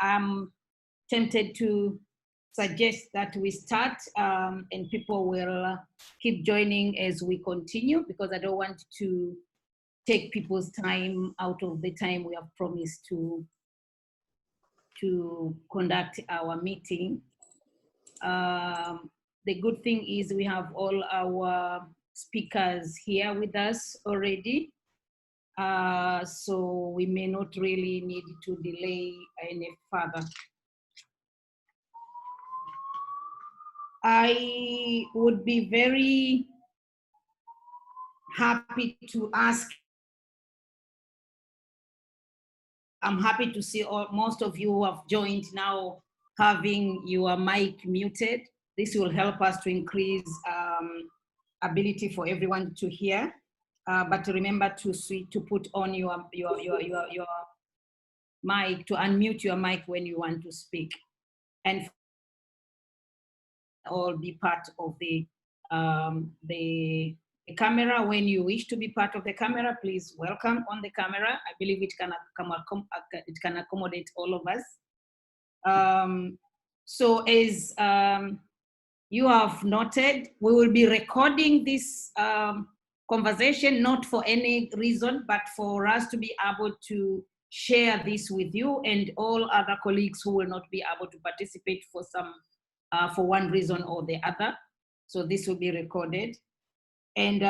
I'm tempted to suggest that we start and people will keep joining as we continue, because I don't want to take people's time out of the time we have promised to conduct our meeting. The good thing is we have all our speakers here with us already. So we may not really need to delay any further. I would be very happy to ask. I'm happy to see most of you who have joined now having your mic muted. This will help us to increase ability for everyone to hear. But remember to put on your mic, to unmute your mic when you want to speak, and all be part of the camera. When you wish to be part of the camera, please welcome on the camera. I believe it can accommodate all of us. So as you have noted, we will be recording this conversation, not for any reason, but for us to be able to share this with you and all other colleagues who will not be able to participate for one reason or the other. So this will be recorded. And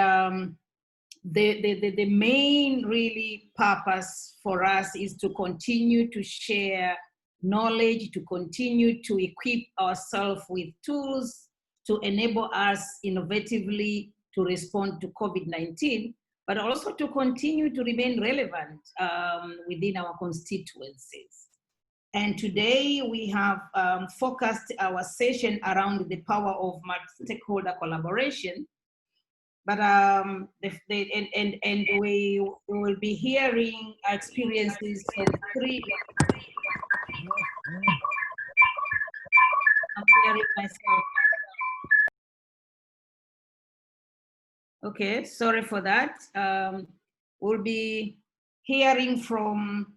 the main really purpose for us is to continue to share knowledge, to continue to equip ourselves with tools to enable us innovatively to respond to COVID-19, but also to continue to remain relevant within our constituencies. And today we have focused our session around the power of multi-stakeholder collaboration. But we will be hearing experiences from three. I'm hearing myself. Okay, sorry for that. We'll be hearing from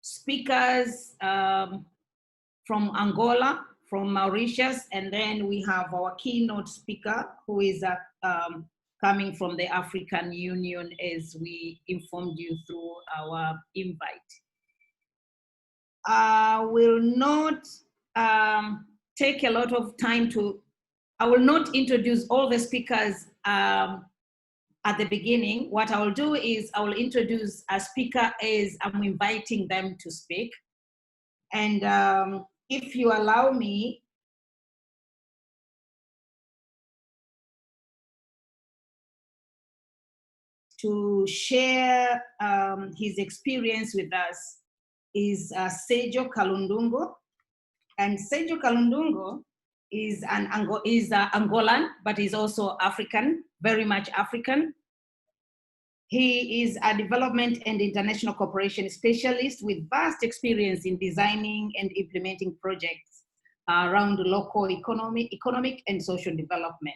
speakers from Angola, from Mauritius, and then we have our keynote speaker who is coming from the African Union, as we informed you through our invite. I will not take a lot of time I will not introduce all the speakers at the beginning. What I will do is I will introduce a speaker as I'm inviting them to speak. And if you allow me, to share his experience with us is Sergio Kalundungo. And Sergio Kalundungo is Angolan, but he's also African, very much African. He is a development and international cooperation specialist with vast experience in designing and implementing projects around local economic and social development.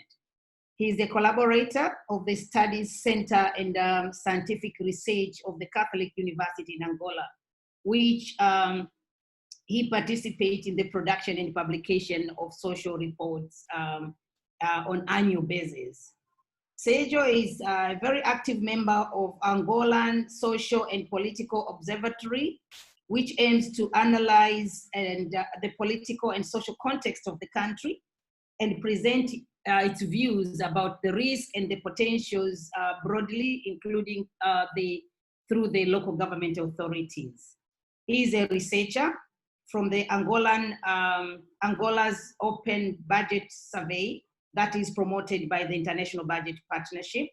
He is a collaborator of the Studies Center and Scientific Research of the Catholic University in Angola, which he participates in the production and publication of social reports on annual basis. Sergio is a very active member of Angolan Social and Political Observatory, which aims to analyze the political and social context of the country and present its views about the risk and the potentials broadly, including through the local government authorities. He is a researcher from the Angola's Open Budget Survey that is promoted by the International Budget Partnership.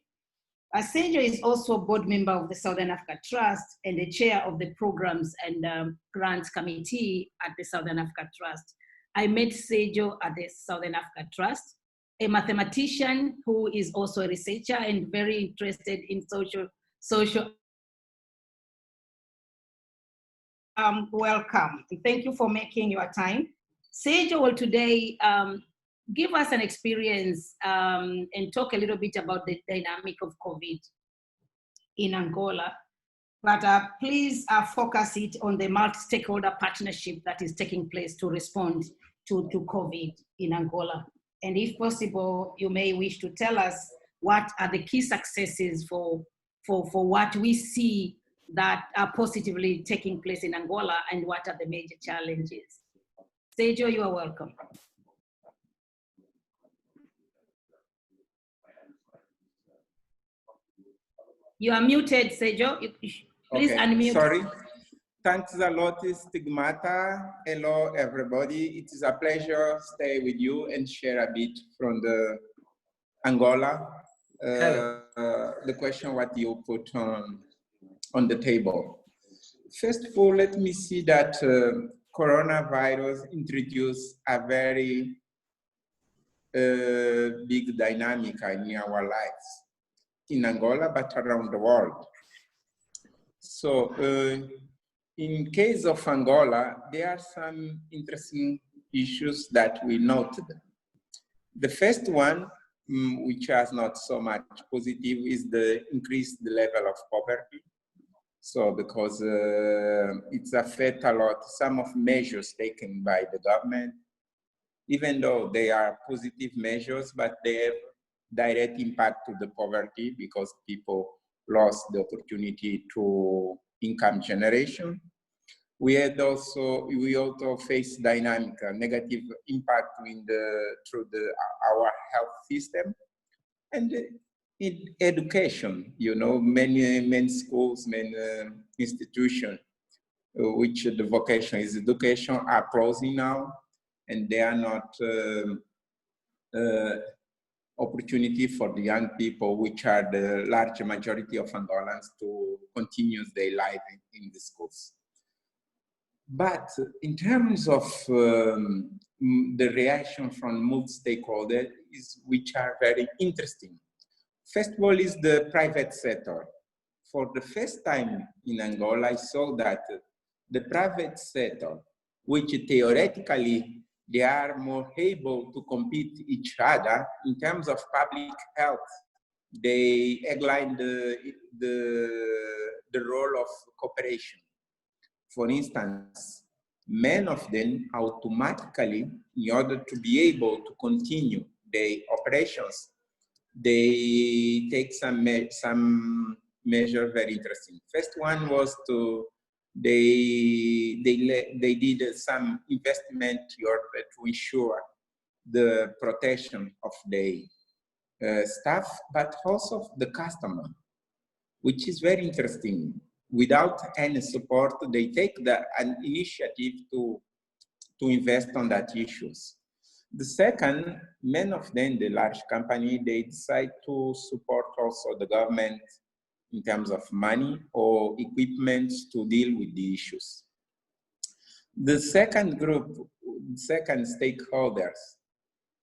Sergio is also a board member of the Southern Africa Trust and the chair of the Programs and Grants Committee at the Southern Africa Trust. I met Sergio at the Southern Africa Trust, a mathematician who is also a researcher and very interested in social. Welcome. Thank you for making your time. Sergio will today give us an experience and talk a little bit about the dynamic of COVID in Angola. But please focus it on the multi-stakeholder partnership that is taking place to respond to COVID in Angola. And if possible, you may wish to tell us what are the key successes for what we see that are positively taking place in Angola, and what are the major challenges. Sergio, you are welcome. You are muted, Sergio. Please unmute. Sorry. Thanks a lot, Stigmata. Hello, everybody. It is a pleasure to stay with you and share a bit from the Angola. The question what you put on the table. First of all, let me see that coronavirus introduced a very big dynamic in our lives in Angola, but around the world. So in case of Angola, there are some interesting issues that we noted. The first one, which is not so much positive, is the increased level of poverty. So because it's affected a lot, some of measures taken by the government, even though they are positive measures, but they have direct impact to the poverty because people lost the opportunity to income generation. We also face dynamic negative impact through our health system and in education. You know, many schools, many institutions, which the vocation is education, are closing now, and they are not opportunity for the young people, which are the large majority of Angolans, to continue their life in the schools. But in terms of the reaction from multi-stakeholders, which are very interesting. First of all is the private sector. For the first time in Angola, I saw that the private sector, which theoretically they are more able to compete each other in terms of public health, they outline the role of cooperation. For instance, many of them automatically, in order to be able to continue their operations, they take some measure very interesting. First one was they did some investment in order to ensure the protection of the staff, but also the customer, which is very interesting. Without any support, they take an initiative to invest on that issues. The second, many of them, the large company, they decide to support also the government in terms of money or equipment to deal with the issues. The second group, second stakeholders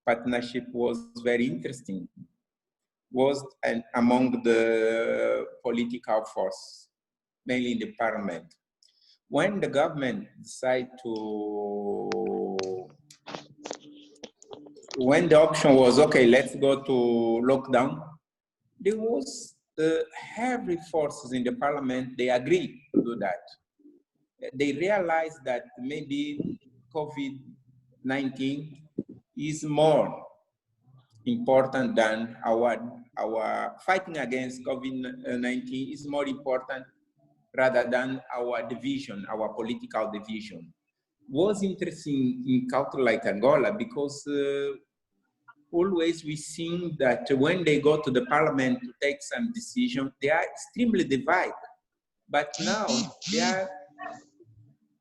partnership was very interesting, was among the political force, mainly in the parliament. When the government decided when the option was, okay, let's go to lockdown, there was heavy forces in the parliament, they agreed to do that. They realized that maybe COVID-19 is more important than our fighting against COVID-19 is more important rather than our division, our political division. Was interesting in country like Angola because always we see that when they go to the parliament to take some decision, they are extremely divided. But now they are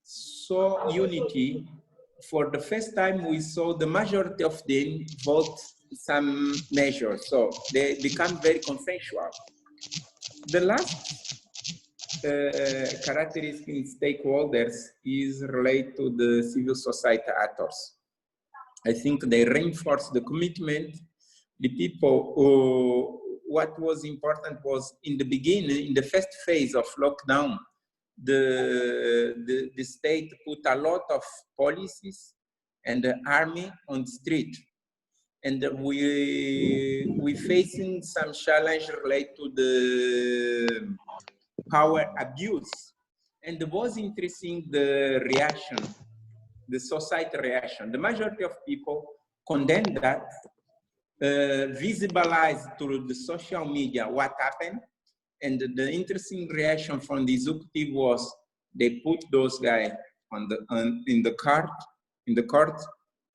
so unity. For the first time, we saw the majority of them vote some measures, so they become very consensual. The last characteristic in stakeholders is related to the civil society actors. I think they reinforce the commitment. The people, what was important was in the beginning, in the first phase of lockdown, the state put a lot of policies and the army on the street. And we facing some challenge related to power abuse. And it was interesting, the reaction, the society reaction. The majority of people condemned that, visibilized through the social media what happened. And the interesting reaction from the executive was they put those guys in the court,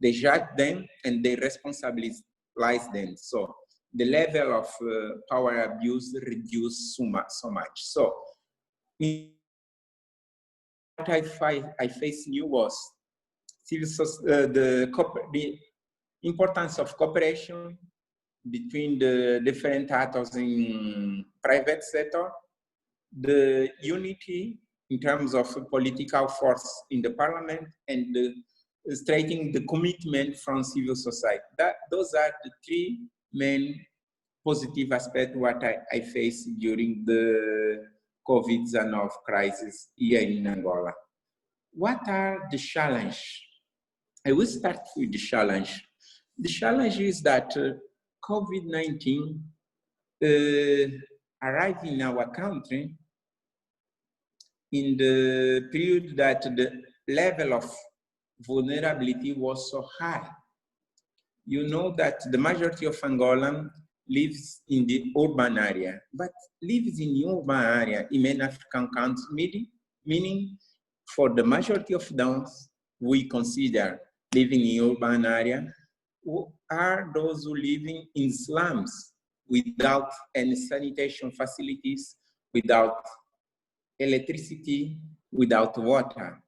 they judge them and they responsibilize them. So the level of power abuse reduced so much. So what I faced new was the importance of cooperation between the different actors in private sector, the unity in terms of political force in the parliament, and strengthening the commitment from civil society. Those are the three main positive aspects what I faced during the COVID-19 crisis here in Angola. What are the challenges? I will start with the challenge. The challenge is that COVID-19 arrived in our country in the period that the level of vulnerability was so high. You know that the majority of Angolan lives in the urban area, but lives in the urban area in many African countries, meaning for the majority of those we consider living in urban area, who are those who live in slums without any sanitation facilities, without electricity, without water.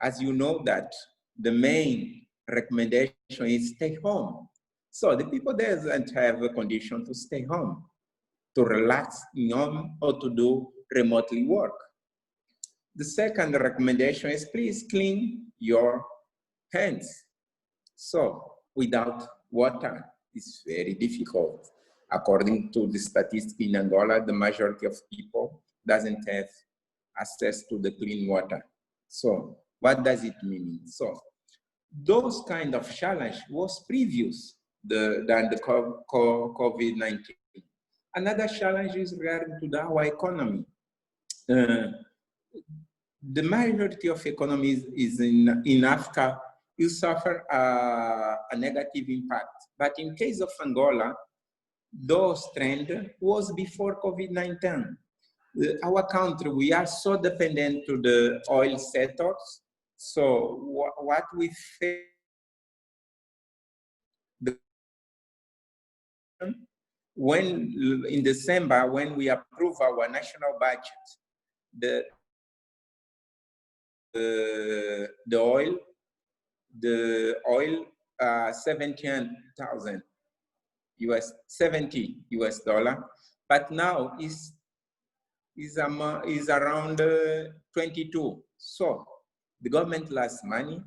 As you know that the main recommendation is stay home. So the people there don't have a condition to stay home, to relax in home or to do remotely work. The second recommendation is please clean your hands. So without water, it's very difficult. According to the statistics in Angola, the majority of people doesn't have access to the clean water. So what does it mean? So those kind of challenge was previous than the COVID-19. Another challenge is regarding to our economy. The majority of economies is in Africa, you suffer a negative impact. But in case of Angola, those trend was before COVID-19. Our country, we are so dependent to the oil sectors. So what we face, when in December, when we approve our national budget, the oil 17,000 $70 US, but now is around 22. So the government lost money.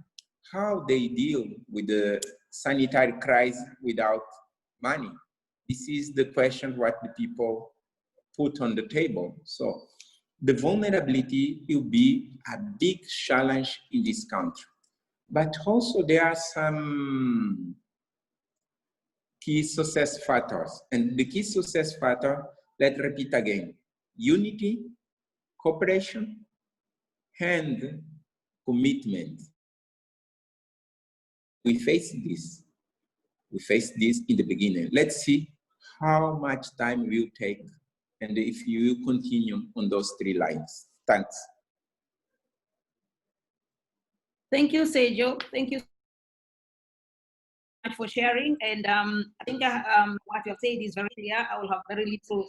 How they deal with the sanitary crisis without money? This is the question what the people put on the table. So the vulnerability will be a big challenge in this country. But also there are some key success factors. And the key success factor, let's repeat again, unity, cooperation, and commitment. We face this in the beginning. Let's see how much time it will take and if you will continue on those three lines. Thanks. Thank you, Sergio. Thank you for sharing, and I think what you have said is very clear. I will have very little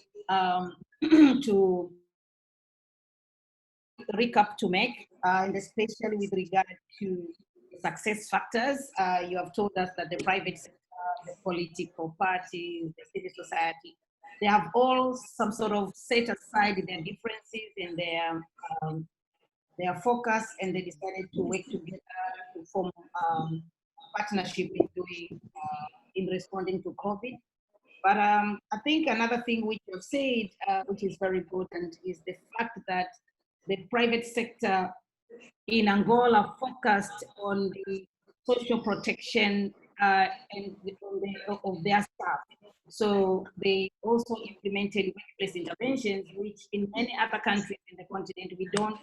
to recap to make, and especially with regard to success factors. You have told us that the private sector, the political parties, the civil society, they have all some sort of set aside their differences and their focus, and they decided to work together to form partnership in responding to COVID. But I think another thing which you've said, which is very important, is the fact that the private sector in Angola focused on the social protection of their staff. So they also implemented workplace interventions, which in many other countries in the continent we don't.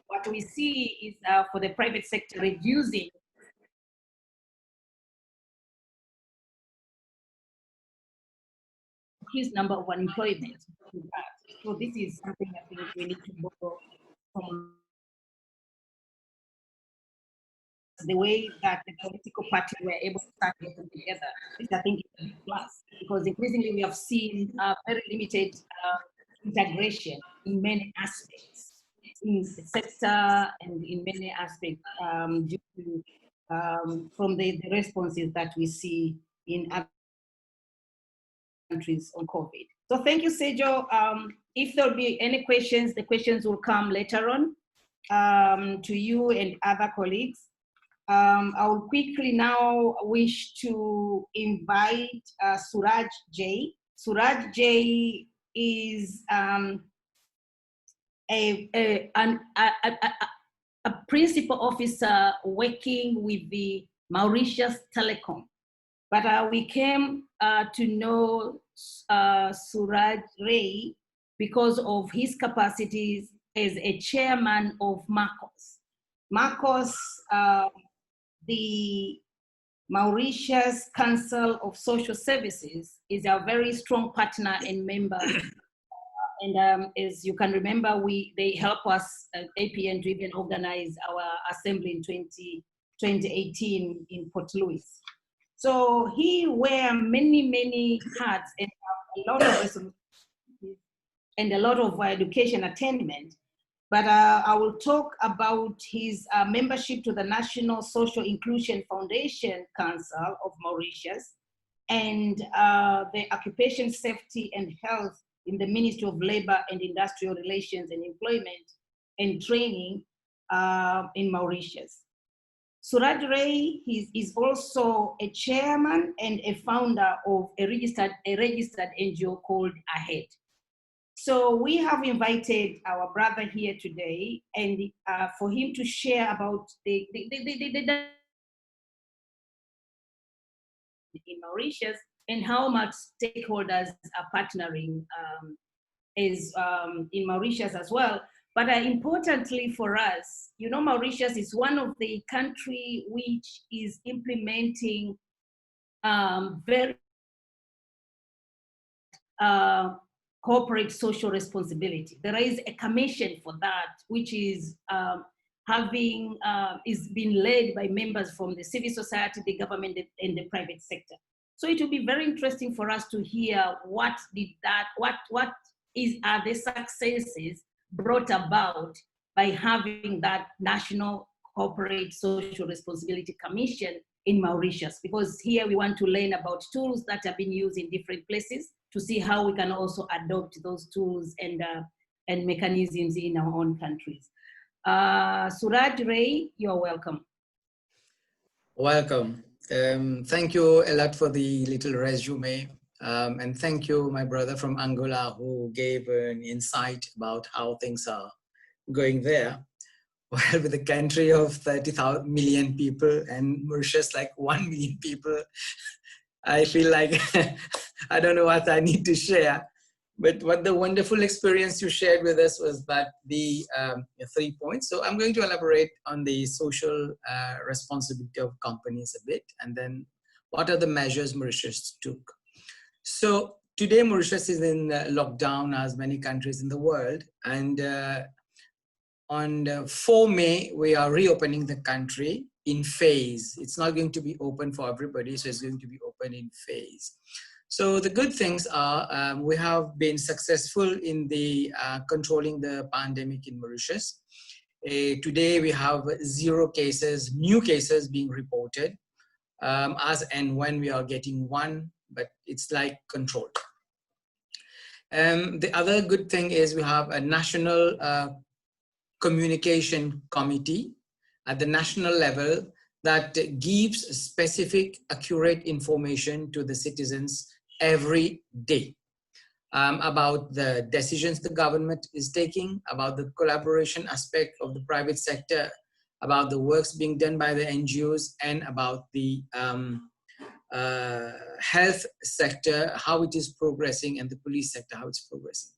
What we see is for the private sector reducing increased number of unemployment. So this is something I think we need to borrow from the way that the political parties were able to start working together. This I think is a plus, because increasingly we have seen very limited integration in many aspects, in the sector and in many aspects due to from the responses that we see in other countries on COVID. So thank you, Sergio. If there'll be any questions, the questions will come later on to you and other colleagues. I will quickly now wish to invite Suraj J. Suraj J is a principal officer working with the Mauritius Telecom. But we came to know Suraj Ray because of his capacities as a chairman of MACOS. MACOS, the Mauritius Council of Social Services, is a very strong partner and member. And as you can remember, they help us at APN to even organize our assembly in 2018 in Port Louis. So he wear many hats and a lot of responsibilities and a lot of education attainment. But I will talk about his membership to the National Social Inclusion Foundation Council of Mauritius and the Occupation Safety and Health in the Ministry of Labor and Industrial Relations and Employment and Training in Mauritius. Suraj Ray is also a chairman and a founder of a registered NGO called AHEAD. So we have invited our brother here today, and for him to share about the in Mauritius and how much stakeholders are partnering is in Mauritius as well. But importantly for us, you know, Mauritius is one of the countries which is implementing very corporate social responsibility. There is a commission for that, which is is being led by members from the civil society, the government, and the private sector. So it will be very interesting for us to hear what are the successes brought about by having that National Corporate Social Responsibility Commission in Mauritius, because here we want to learn about tools that have been used in different places to see how we can also adopt those tools and mechanisms in our own countries. Suraj Ray, you're welcome. Welcome. Thank you a lot for the little resume. And thank you, my brother from Angola, who gave an insight about how things are going there. Well, with a country of 30 million people and Mauritius like 1 million people, I feel like I don't know what I need to share. But what the wonderful experience you shared with us was that the 3 points. So I'm going to elaborate on the social responsibility of companies a bit, and then what are the measures Mauritius took. So today Mauritius is in lockdown as many countries in the world, and on 4 May, we are reopening the country in phase. It's not going to be open for everybody, so it's going to be open in phase. So the good things are we have been successful in the controlling the pandemic in Mauritius. Today we have 0 cases, new cases being reported, as and when we are getting 1, but it's like controlled. The other good thing is we have a national communication committee at the national level that gives specific, accurate information to the citizens every day about the decisions the government is taking, about the collaboration aspect of the private sector, about the works being done by the NGOs, and about the health sector, how it is progressing, and the police sector, how it's progressing.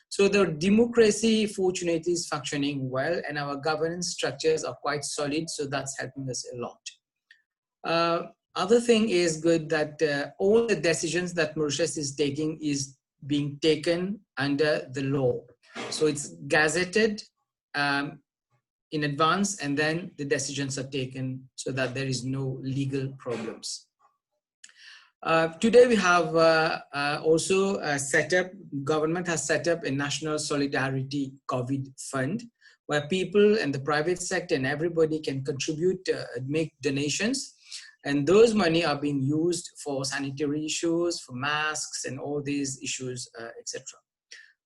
So the democracy, fortunately, is functioning well, and our governance structures are quite solid, so that's helping us a lot. Other thing is good that all the decisions that Mauritius is taking is being taken under the law. So it's gazetted in advance, and then the decisions are taken so that there is no legal problems. Today we have also government has set up a National Solidarity COVID Fund, where people and the private sector and everybody can contribute, make donations. And those money are being used for sanitary issues, for masks and all these issues, etc.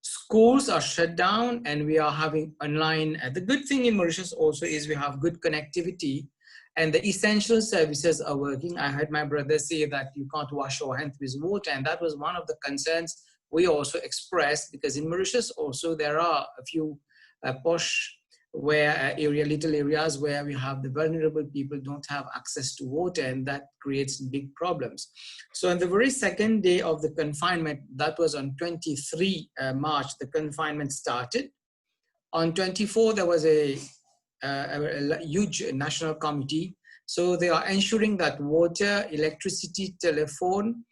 Schools are shut down and we are having online. The good thing in Mauritius also is we have good connectivity and the essential services are working. I heard my brother say that you can't wash your hands with water, and that was one of the concerns we also expressed, because in Mauritius also there are a few posh little areas where we have the vulnerable people don't have access to water, and that creates big problems. So on the very second day of the confinement, that was on 23 March, the confinement started. On 24, there was a huge national committee. So they are ensuring that water, electricity, telephone,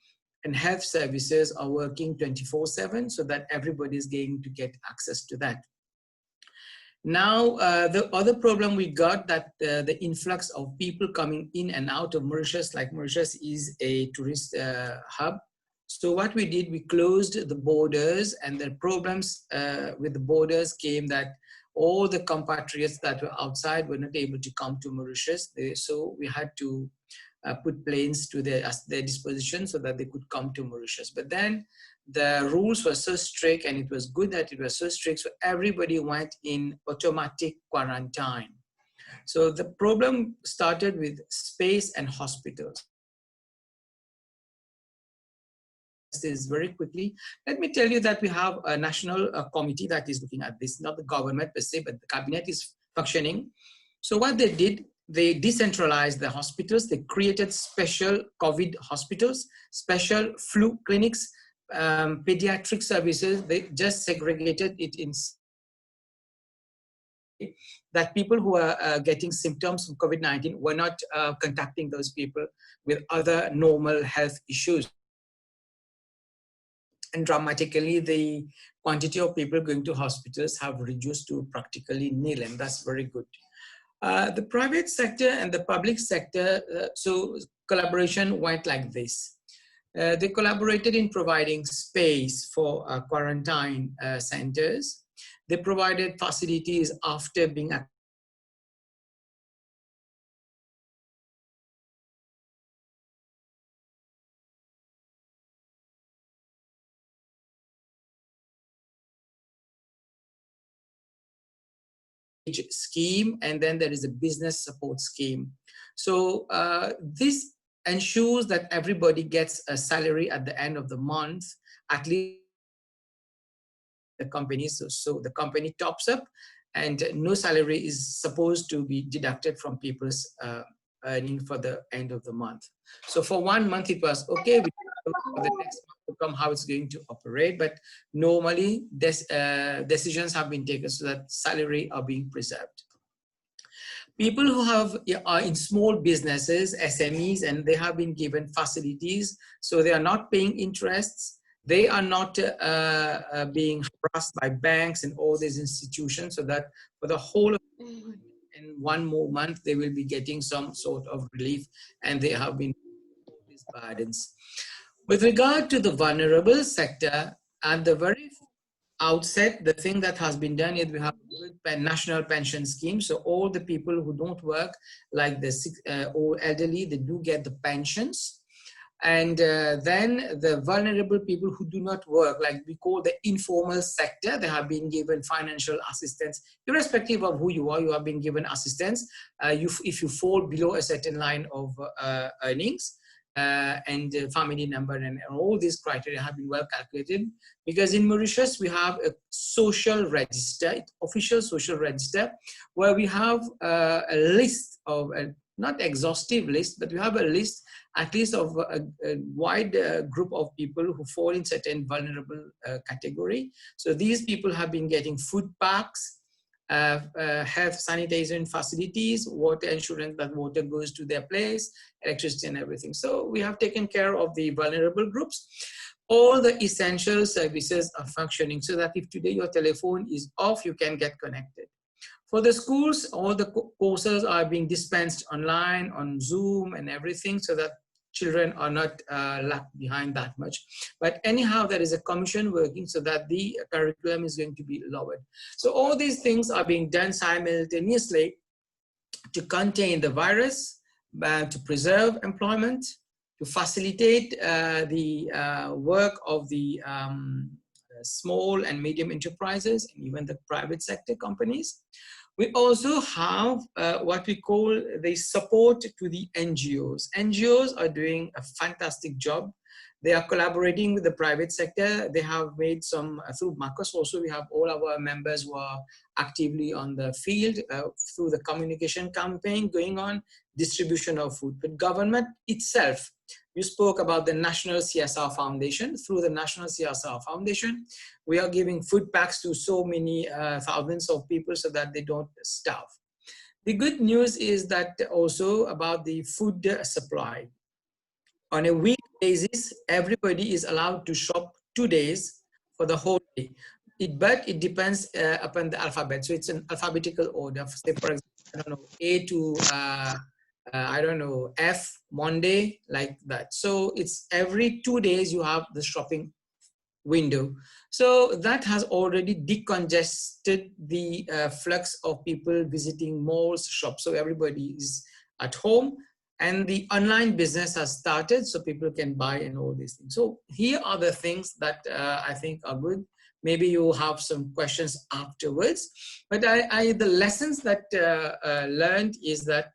and health services are working 24/7 so that everybody is going to get access to that. Now, the other problem we got that the influx of people coming in and out of Mauritius, like Mauritius is a tourist hub. So what we did, we closed the borders, and the problems with the borders came that all the compatriots that were outside were not able to come to Mauritius. So we had to put planes to their disposition so that they could come to Mauritius. But then the rules were so strict, and it was good that it was so strict, so everybody went in automatic quarantine. So the problem started with space and hospitals. This very quickly. Let me tell you that we have a national committee that is looking at this, not the government per se, but the cabinet is functioning. So what they did, they decentralized the hospitals. They created special COVID hospitals, special flu clinics, pediatric services. They just segregated it in that people who are getting symptoms from COVID-19 were not contacting those people with other normal health issues. And dramatically, the quantity of people going to hospitals have reduced to practically nil, and that's very good. The private sector and the public sector, so collaboration went like this. They collaborated in providing space for quarantine centers. They provided facilities after being scheme, and then there is a business support scheme. So this ensures that everybody gets a salary at the end of the month, at least the company. So the company tops up, and no salary is supposed to be deducted from people's earning for the end of the month. So for 1 month it was okay. We for the next month to come how it's going to operate, but normally decisions have been taken so that salary are being preserved. People who are in small businesses, SMEs, and they have been given facilities, so they are not paying interests. They are not being harassed by banks and all these institutions, so that for the whole of in 1 more month, they will be getting some sort of relief, and they have been these burdens. With regard to the vulnerable sector, at the very outset, the thing that has been done is we have a national pension scheme. So all the people who don't work, like the old elderly, they do get the pensions. And then the vulnerable people who do not work, like we call the informal sector, they have been given financial assistance. Irrespective of who you are being given assistance if you fall below a certain line of earnings. And family number and all these criteria have been well calculated, because in Mauritius we have a social register, official social register, where we have a list of not exhaustive list, but we have a list at least of a wide group of people who fall in certain vulnerable category. So these people have been getting food packs, health sanitation facilities, water insurance that water goes to their place, electricity and everything. So we have taken care of the vulnerable groups. All the essential services are functioning so that if today your telephone is off, you can get connected. For the schools, all the courses are being dispensed online, on Zoom and everything, so that children are not left behind that much. But anyhow, there is a commission working so that the curriculum is going to be lowered. So all these things are being done simultaneously to contain the virus, to preserve employment, to facilitate the work of the small and medium enterprises and even the private sector companies. We also have what we call the support to the NGOs. NGOs are doing a fantastic job. They are collaborating with the private sector. They have made some, through Marcus also, we have all our members who are actively on the field through the communication campaign going on, distribution of food. But government itself, you spoke about the National CSR Foundation. Through the National CSR Foundation, we are giving food packs to so many thousands of people so that they don't starve. The good news is that also about the food supply. On a week basis, everybody is allowed to shop 2 days for the whole day. But it depends upon the alphabet. So it's an alphabetical order. Say, for example, I don't know, A to I don't know, F, Monday, like that. So it's every 2 days you have the shopping window. So that has already decongested the flux of people visiting malls, shops. So everybody is at home and the online business has started so people can buy and all these things. So here are the things that I think are good. Maybe you have some questions afterwards, but the lessons that learned is that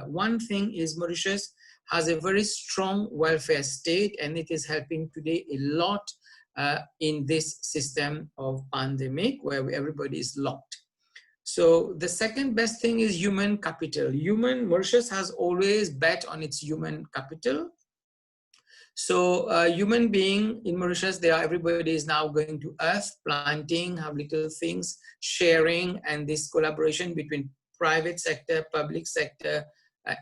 one thing is Mauritius has a very strong welfare state and it is helping today a lot in this system of pandemic where everybody is locked. So the second best thing is human capital. Mauritius has always bet on its human capital. So human being in Mauritius, everybody is now going to earth, planting, have little things, sharing, and this collaboration between private sector, public sector,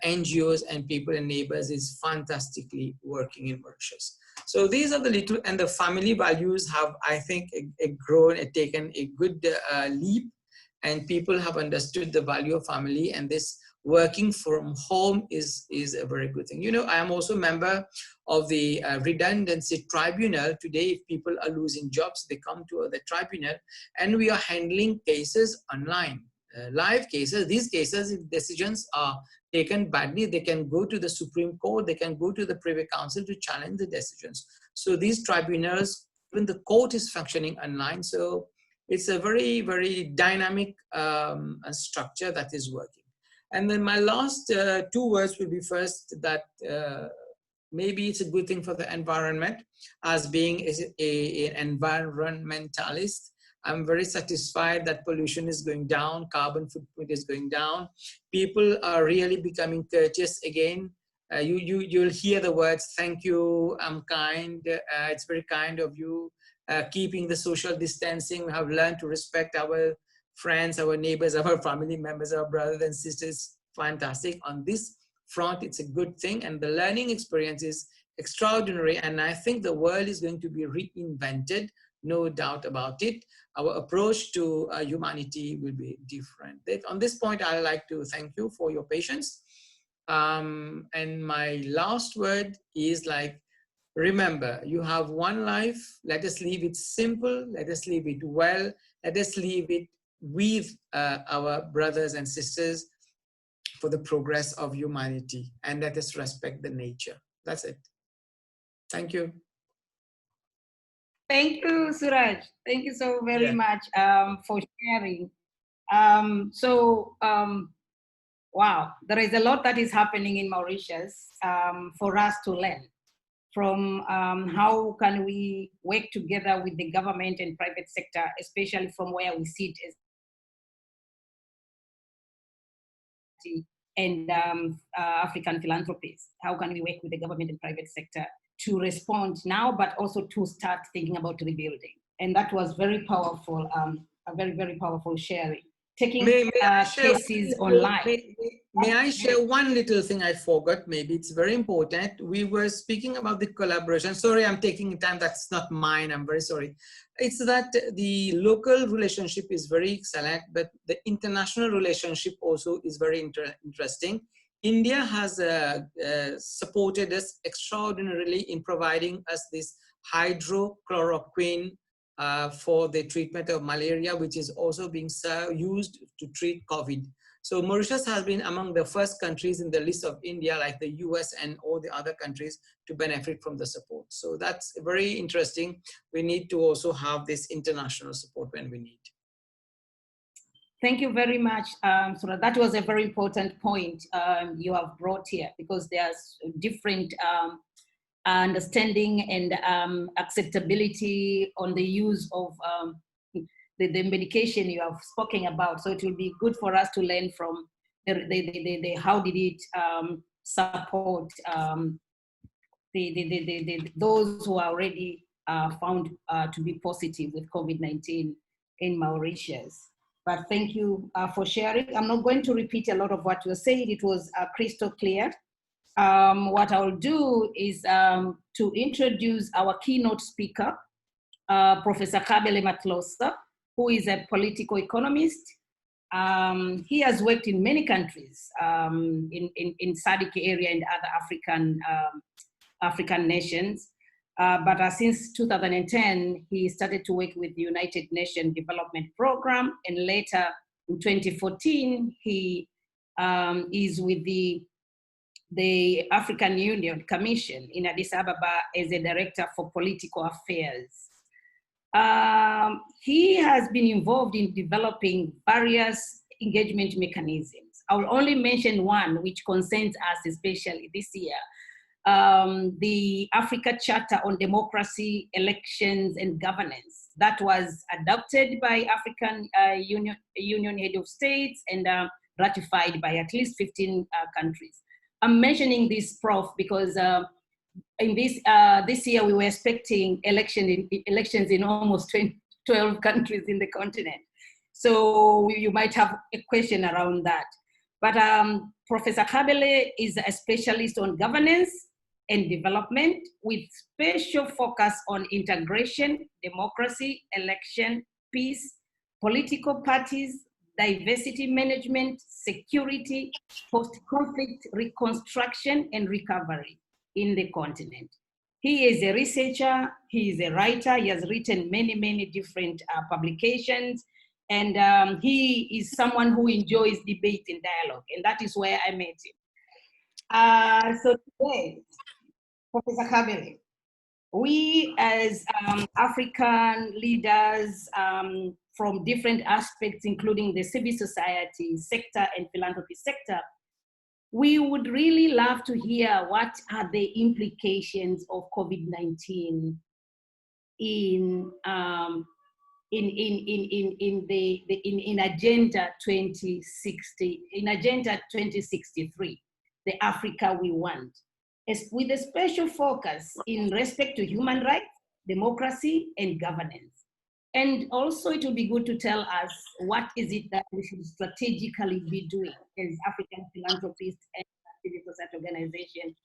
NGOs and people and neighbors is fantastically working in Mauritius. So these are the little, and the family values have, I think, grown, taken a good leap, and people have understood the value of family, and this working from home is a very good thing. You know, I am also a member of the redundancy tribunal. Today, if people are losing jobs, they come to the tribunal and we are handling cases online, live cases. These cases, if decisions are taken badly, they can go to the Supreme Court, they can go to the Privy Council to challenge the decisions. So these tribunals, even the court is functioning online. So it's a very, very dynamic structure that is working. And then my last 2 words will be first that maybe it's a good thing for the environment. As being an environmentalist, I'm very satisfied that pollution is going down, carbon footprint is going down. People are really becoming courteous again. You'll hear the words, thank you, I'm kind, it's very kind of you. Keeping the social distancing, we have learned to respect our friends, our neighbors, our family members, our brothers and sisters. Fantastic. On this front, it's a good thing, and the learning experience is extraordinary, and I think the world is going to be reinvented, no doubt about it. Our approach to humanity will be different. On this point, I'd like to thank you for your patience. And my last word is like, remember, you have one life. Let us leave it simple. Let us leave it well. Let us leave it with our brothers and sisters for the progress of humanity. And let us respect the nature. That's it. Thank you. Thank you, Suraj. Thank you so very much for sharing. Wow, there is a lot that is happening in Mauritius for us to learn from how can we work together with the government and private sector, especially from where we sit as and African philanthropists. How can we work with the government and private sector to respond now, but also to start thinking about rebuilding? And that was very powerful, a very, very powerful sharing. Taking cases online. May I share one little thing I forgot? Maybe it's very important. We were speaking about the collaboration. Sorry, I'm taking time. That's not mine. I'm very sorry. It's that the local relationship is very excellent, but the international relationship also is very interesting. India has supported us extraordinarily in providing us this hydrochloroquine for the treatment of malaria, which is also being used to treat COVID. So Mauritius has been among the first countries in the list of India, like the US and all the other countries, to benefit from the support. So that's very interesting. We need to also have this international support when we need. Thank you very much. So that was a very important point you have brought here, because there's different understanding and acceptability on the use of the medication you have spoken about. So it will be good for us to learn from how did it support those who are already found to be positive with COVID-19 in Mauritius. But thank you for sharing. I'm not going to repeat a lot of what you said. It was crystal clear. What I'll do is to introduce our keynote speaker, Professor Khabele Matlosa, who is a political economist. He has worked in many countries in SADC area and other African nations. But since 2010, he started to work with the United Nations Development Program, and later in 2014, he is with the African Union Commission in Addis Ababa as a director for political affairs. He has been involved in developing various engagement mechanisms. I will only mention one which concerns us especially this year. The Africa Charter on Democracy, Elections and Governance that was adopted by African Union Head of States and ratified by at least 15 countries. I'm mentioning this, Prof, because in this year we were expecting elections in almost 12 countries in the continent. So you might have a question around that. But Professor Khabele is a specialist on governance and development with special focus on integration, democracy, election, peace, political parties, diversity management, security, post-conflict reconstruction and recovery in the continent. He is a researcher, he is a writer, he has written many different publications, and he is someone who enjoys debate and dialogue, and that is where I met him. So today, Professor Khabele, we as African leaders from different aspects, including the civil society sector and philanthropy sector, we would really love to hear what are the implications of COVID-19 in Agenda 2060, in Agenda 2063, the Africa we want, with a special focus in respect to human rights, democracy, and governance. And also it will be good to tell us what is it that we should strategically be doing as African philanthropists and civil society organizations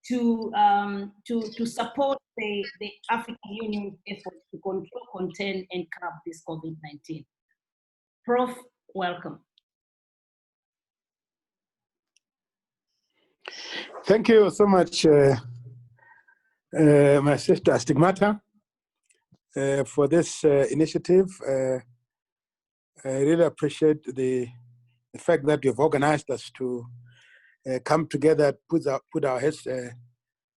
to support the African Union efforts to control, contain, and curb this COVID-19. Prof, welcome. Thank you so much, my sister Stigmata, for this initiative. I really appreciate the fact that you've organized us to come together, put our heads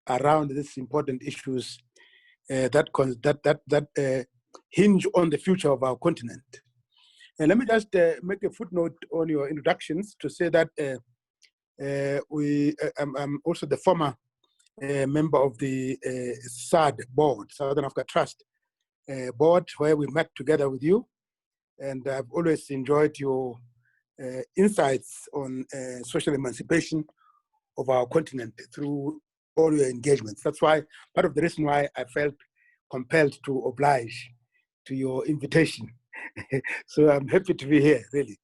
around these important issues that hinge on the future of our continent. And let me just make a footnote on your introductions to say that I'm also the former member of the SAD board, Southern Africa Trust board, where we met together with you. And I've always enjoyed your insights on social emancipation of our continent through all your engagements. That's why part of the reason why I felt compelled to oblige to your invitation. So I'm happy to be here, really.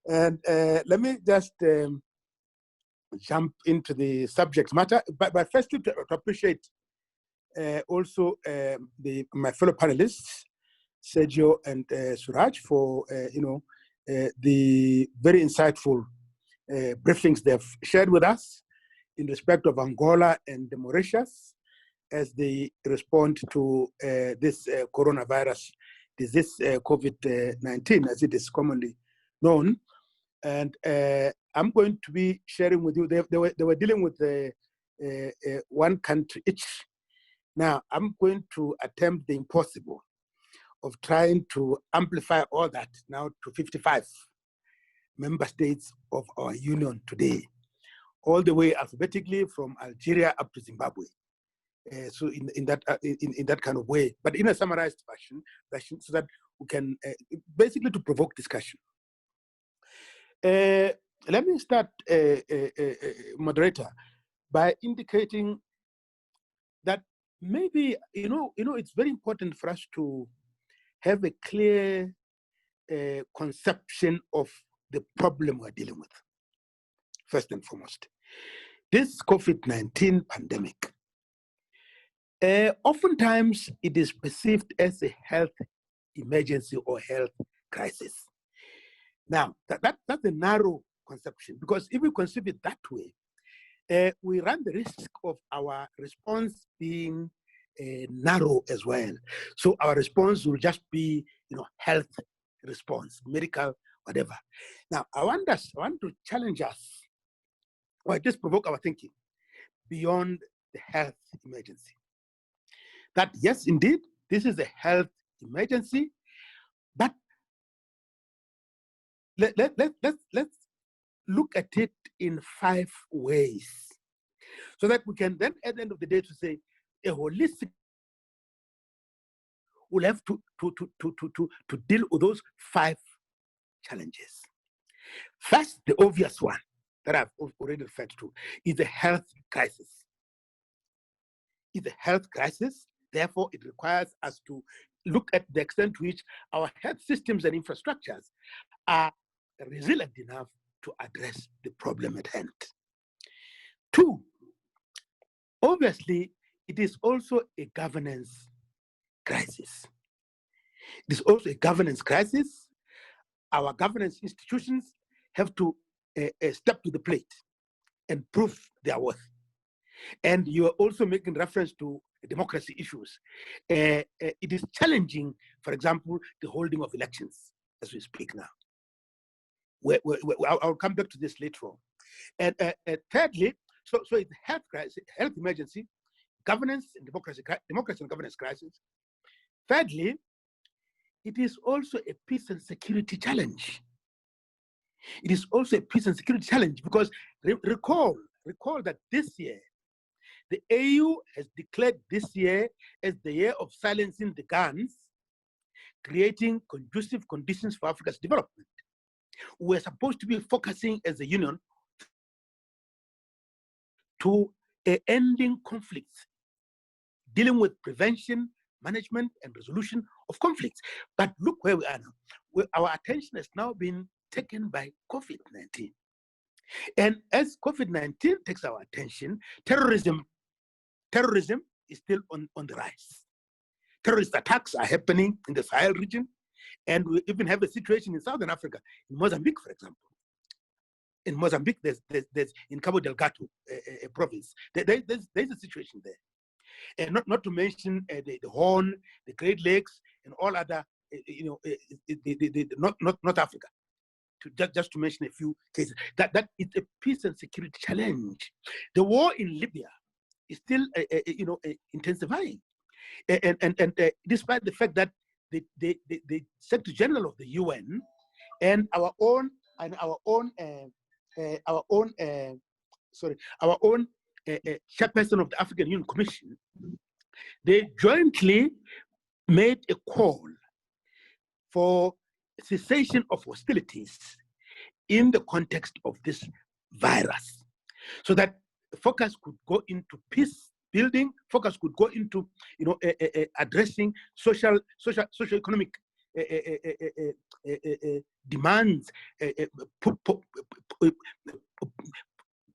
And let me just jump into the subject matter. But firstly, to appreciate also my fellow panelists, Sergio and Suraj, for the very insightful briefings they've shared with us in respect of Angola and Mauritius as they respond to this coronavirus disease, COVID-19, as it is commonly known. And I'm going to be sharing with you, they were dealing with one country each. Now, I'm going to attempt the impossible of trying to amplify all that now to 55 member states of our union today, all the way alphabetically from Algeria up to Zimbabwe. So in that kind of way, but in a summarized fashion so that we can basically to provoke discussion. Let me start, moderator, by indicating that maybe it's very important for us to have a clear conception of the problem we're dealing with. First and foremost, this COVID-19 pandemic, oftentimes it is perceived as a health emergency or health crisis. Now, that's a narrow conception, because if we conceive it that way, we run the risk of our response being narrow as well. So our response will just be, health response, medical, whatever. Now, I want to challenge us, or just provoke our thinking beyond the health emergency. That yes, indeed, this is a health emergency, but let's look at it in 5 ways, so that we can then, at the end of the day, to say a holistic will have to deal with those 5 challenges. First, the obvious one that I've already referred to is the health crisis. It's a health crisis. Therefore, it requires us to look at the extent to which our health systems and infrastructures are resilient enough to address the problem at hand. 2, obviously, it is also a governance crisis. It is also a governance crisis. Our governance institutions have to step to the plate and prove their worth. And you are also making reference to democracy issues. It is challenging, for example, the holding of elections as we speak now. I'll come back to this later on. And thirdly, so it's health crisis, health emergency, governance and democracy and governance crisis. Thirdly, it is also a peace and security challenge. It is also a peace and security challenge because recall that this year, the AU has declared this year as the year of silencing the guns, creating conducive conditions for Africa's development. We're supposed to be focusing as a union to ending conflicts, dealing with prevention, management, and resolution of conflicts. But look where we are now. Our attention has now been taken by COVID-19. And as COVID-19 takes our attention, terrorism is still on the rise. Terrorist attacks are happening in the Sahel region, and we even have a situation in Southern Africa, in Mozambique, for example. In Mozambique, there's in Cabo Delgado province, there's a situation there. And not to mention the Horn, the Great Lakes, and all other, North Africa. Just to mention a few cases, that it's a peace and security challenge. The war in Libya is still, intensifying, and despite the fact that the Secretary General of the UN and our own chairperson of the African Union Commission, they jointly made a call for cessation of hostilities in the context of this virus, so that focus could go into peace building, focus could go into addressing socio-economic demands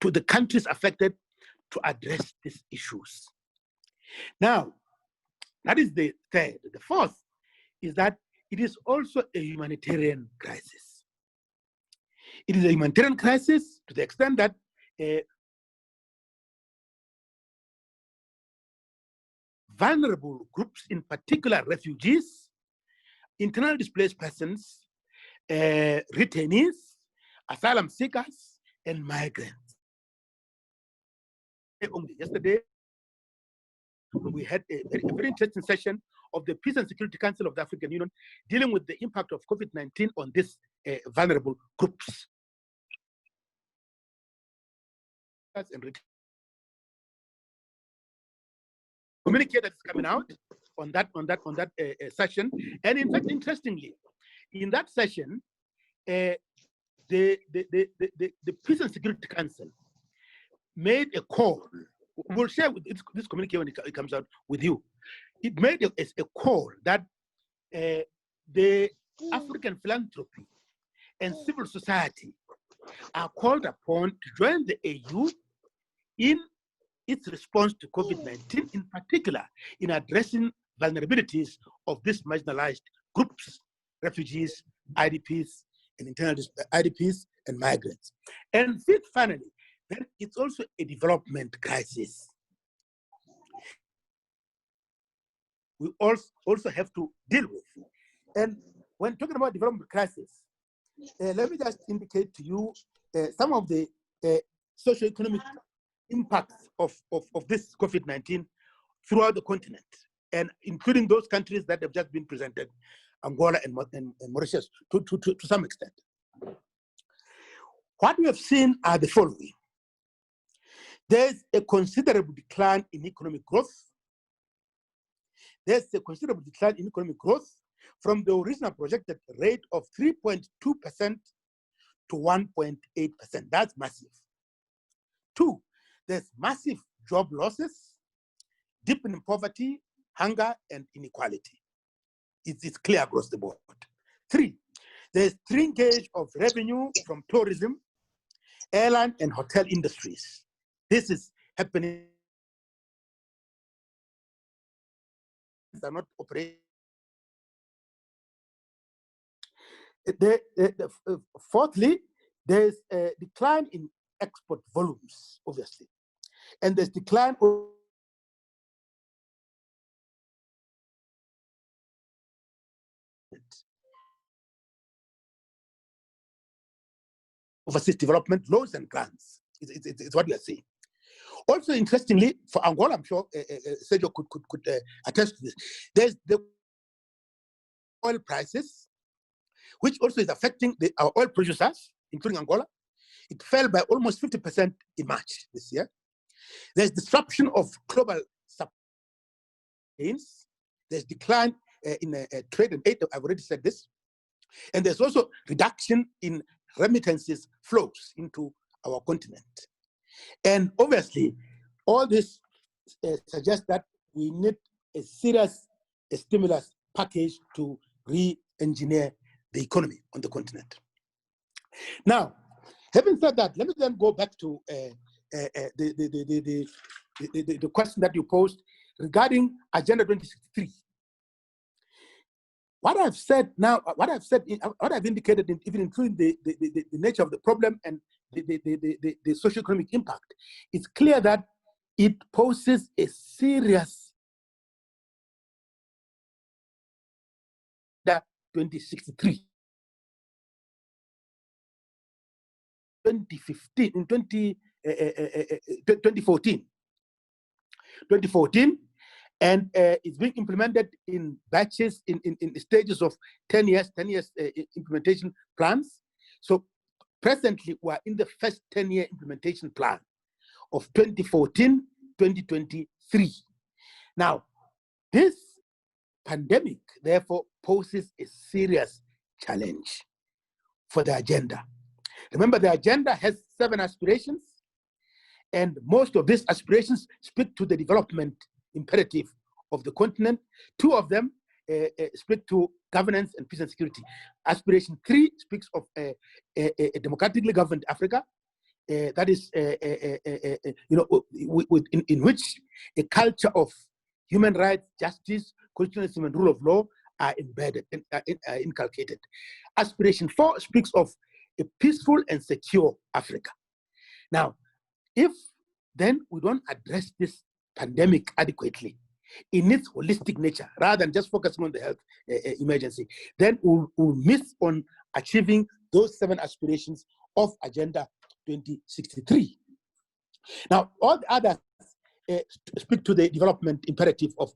to the countries affected to address these issues. Now, that is the third. The fourth is that it is also a humanitarian crisis. It is a humanitarian crisis to the extent that vulnerable groups, in particular refugees, internally displaced persons, retainees, asylum seekers, and migrants. Yesterday, we had a very interesting session of the Peace and Security Council of the African Union dealing with the impact of COVID-19 on these vulnerable groups. And communicate that's coming out on that session. And in fact, interestingly, in that session, the Peace and Security Council made a call. We'll share this communique when it comes out with you. It made a call that the African philanthropy and civil society are called upon to join the AU in its response to COVID-19, in particular in addressing vulnerabilities of these marginalized groups, refugees, IDPs, and IDPs and migrants. And fifth, finally, then it's also a development crisis. We also have to deal with. And when talking about development crisis, let me just indicate to you some of the socio-economic impacts of this COVID-19 throughout the continent, and including those countries that have just been presented, Angola and Mauritius, to some extent. What we have seen are the following. There's a considerable decline in economic growth. There's a considerable decline in economic growth from the original projected rate of 3.2% to 1.8%. That's massive. Two, there's massive job losses, deepening poverty, hunger, and inequality. It's clear across the board. Three, there's shrinkage of revenue from tourism, airline, and hotel industries. This is happening. They're not operating. Fourthly, there's a decline in export volumes, obviously. And there's decline of overseas development loans and grants. It's what we are seeing. Also, interestingly, for Angola, I'm sure Sergio could attest to this. There's the oil prices, which also is affecting our oil producers, including Angola. It fell by almost 50% in March this year. There's disruption of global supply chains. There's decline in trade and aid. I've already said this. And there's also reduction in remittances flows into our continent. And obviously, all this suggests that we need a serious stimulus package to re-engineer the economy on the continent. Now, having said that, let me then go back to the question that you posed regarding Agenda 2063. What I've said now, what I've indicated, even including the nature of the problem and the socio-economic impact, it's clear that it poses a serious 2063. 2015, in 2014, and it's being implemented in batches, in stages of 10 years implementation plans. So presently, we're in the first 10-year implementation plan of 2014-2023. Now, this pandemic, therefore, poses a serious challenge for the agenda. Remember, the agenda has 7 aspirations, and most of these aspirations speak to the development imperative of the continent. 2 of them speak to governance and peace and security. Aspiration 3 speaks of a democratically governed Africa, that is, in which a culture of human rights, justice, constitutionalism, and rule of law are embedded and inculcated. Aspiration 4 speaks of a peaceful and secure Africa. Now, if then we don't address this pandemic adequately in its holistic nature, rather than just focusing on the health emergency, then we'll miss on achieving those 7 aspirations of Agenda 2063. Now, all the others speak to the development imperative of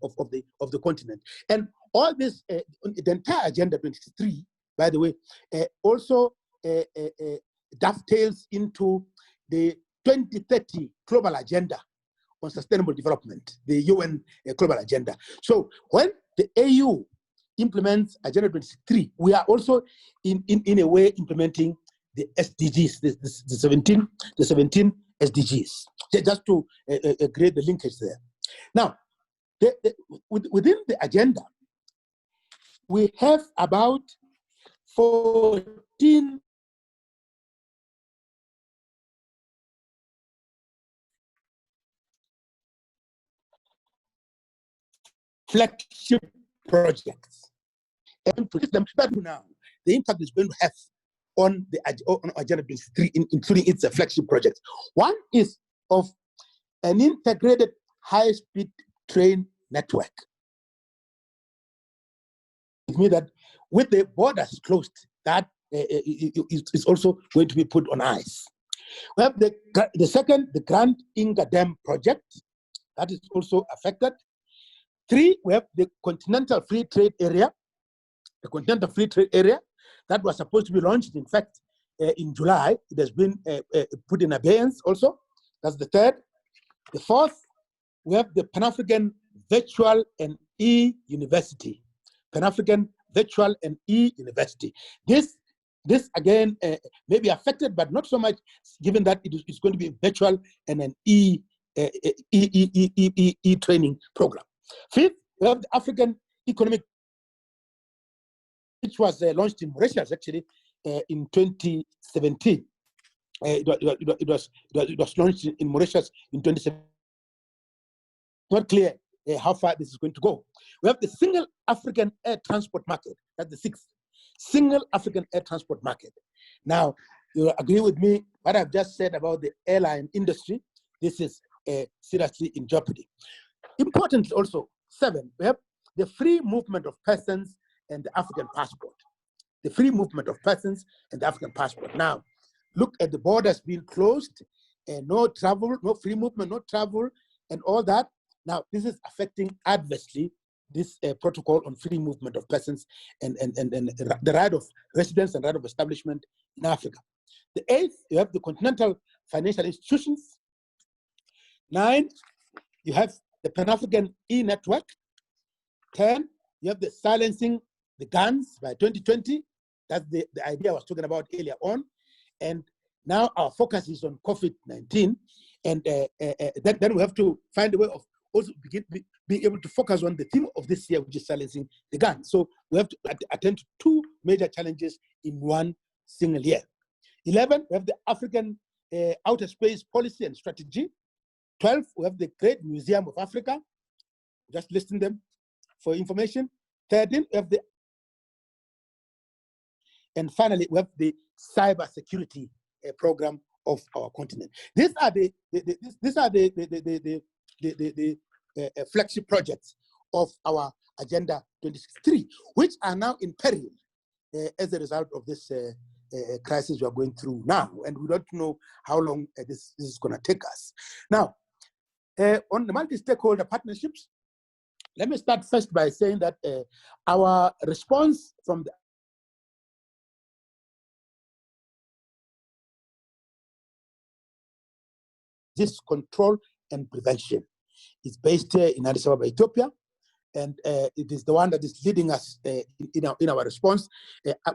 the continent. And all this, the entire Agenda 2063, by the way, also dovetails into the 2030 Global Agenda on Sustainable Development, the UN Global Agenda. So when the AU implements Agenda 2063, we are also in a way implementing the SDGs, the 17 SDGs, just to create the linkage there. Now, within the agenda, we have about 14 flagship projects. And to them now, the impact is going to have on the Agenda 2063, including its flagship projects. One is of an integrated high-speed train network. It means that with the borders closed, that is also going to be put on ice. We have the second, the Grand Inga Dam project, that is also affected. 3, we have the Continental Free Trade Area, that was supposed to be launched, in fact, in July. It has been put in abeyance also. That's the 3rd. The 4th, we have the Pan-African Virtual and E-University. Pan-African Virtual and E-University. This again may be affected, but not so much, given that it's going to be virtual and an e-training program. 5th, we have the African Economic, which was launched in Mauritius, actually, in 2017. It was launched in Mauritius in 2017. Not clear how far this is going to go. We have the Single African Air Transport Market. That's the 6th. Single African Air Transport Market. Now, you agree with me what I've just said about the airline industry. This is seriously in jeopardy. Importantly also, 7, we have the free movement of persons and the African passport. The free movement of persons and the African passport. Now, look at the borders being closed, and no travel, no free movement, no travel, and all that. Now, this is affecting adversely this protocol on free movement of persons and the right of residence and right of establishment in Africa. The 8th, you have the continental financial institutions. 9, you have the Pan-African E-Network. 10, you have the silencing the guns by 2020. That's the idea I was talking about earlier on. And now our focus is on COVID-19. And then we have to find a way of also being able to focus on the theme of this year, which is silencing the guns. So we have to attend to 2 major challenges in one single year. 11, we have the African Outer Space Policy and Strategy. 12, we have the Great Museum of Africa. Just listing them for information. 13, we have the, and finally, we have the cyber security program of our continent. These are the flagship projects of our Agenda 2063, which are now in peril as a result of this crisis we are going through now, and we don't know how long this is going to take us. Now, on the multi-stakeholder partnerships, let me start first by saying that our response from this control and prevention is based in Addis Ababa, Ethiopia, and it is the one that is leading us in our response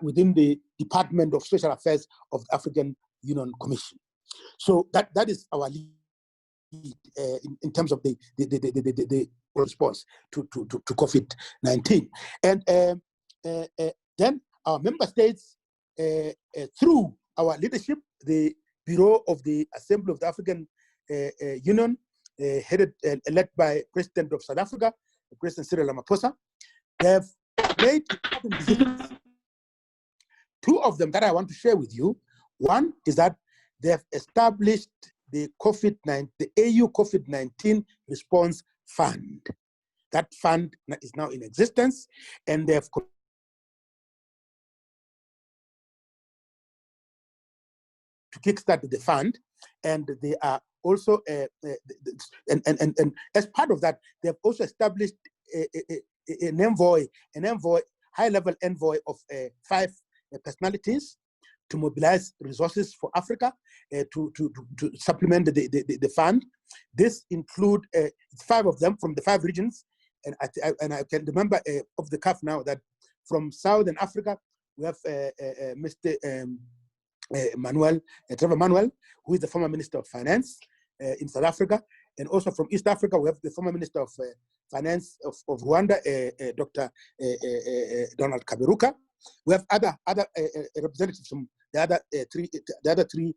within the Department of Social Affairs of the African Union Commission. So that is our lead in terms of the response to COVID-19. And then our member states, through our leadership, the Bureau of the Assembly of the African Union, headed and led by President of South Africa, President Cyril Ramaphosa, they have made important decisions. Two of them that I want to share with you. One is that they have established the AU COVID-19 Response Fund. That fund is now in existence, and they have to kickstart the fund, and they are also and as part of that, they have also established an envoy, high-level envoy of 5 personalities to mobilize resources for Africa to supplement the fund. This include 5 of them from the 5 regions, and I can remember off the cuff now that from Southern Africa we have Mr. Trevor Manuel, who is the former Minister of Finance in South Africa, and also from East Africa we have the former Minister of Finance of Rwanda, Dr. Donald Kaberuka. We have other representatives from the other three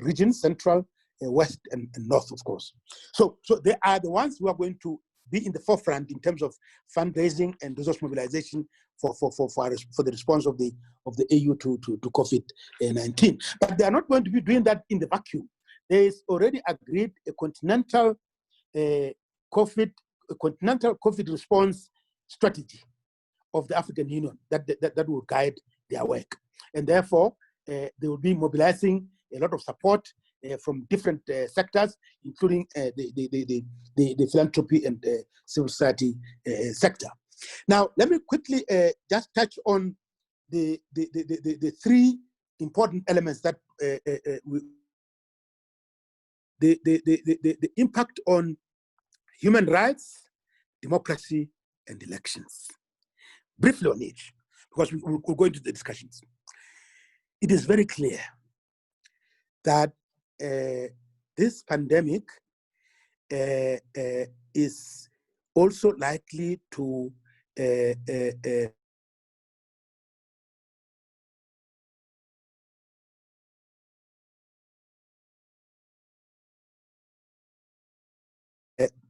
regions: Central, West, and North, of course. So they are the ones who are going to be in the forefront in terms of fundraising and resource mobilization for the response of the AU to COVID-19. But they are not going to be doing that in the vacuum. There is already agreed a continental COVID response strategy of the African Union that will guide their work, and therefore they will be mobilizing a lot of support from different sectors, including the philanthropy and civil society sector. Now, let me quickly just touch on the 3 important elements that the impact on human rights, democracy, and elections. Briefly on each, because we'll go into the discussions. It is very clear that this pandemic is also likely to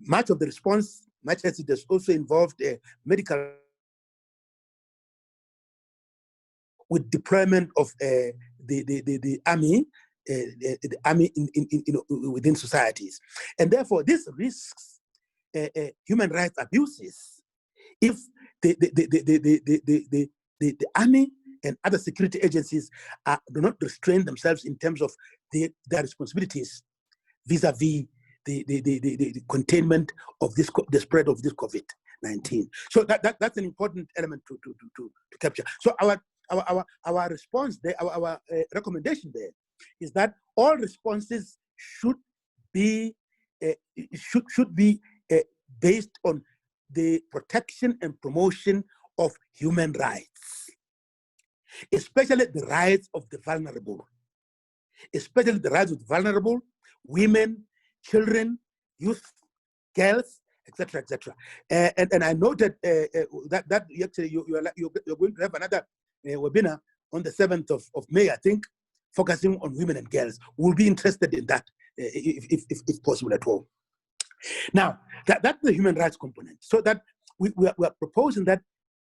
much of the response, much as it has also involved medical with deployment of the army, within societies, and therefore this risks human rights abuses if the army and other security agencies do not restrain themselves in terms of their responsibilities vis-a-vis the containment of the spread of this COVID-19. So that's an important element to capture. So our response there, our recommendation there, is that all responses should be based on the protection and promotion of human rights, especially the rights of the vulnerable, women, children, youth, girls, etc., etc. And I noted that actually you're going to have another webinar on the 7th of May, I think, focusing on women and girls. We'll be interested in that if possible at all. Now, that's the human rights component. So that we are proposing that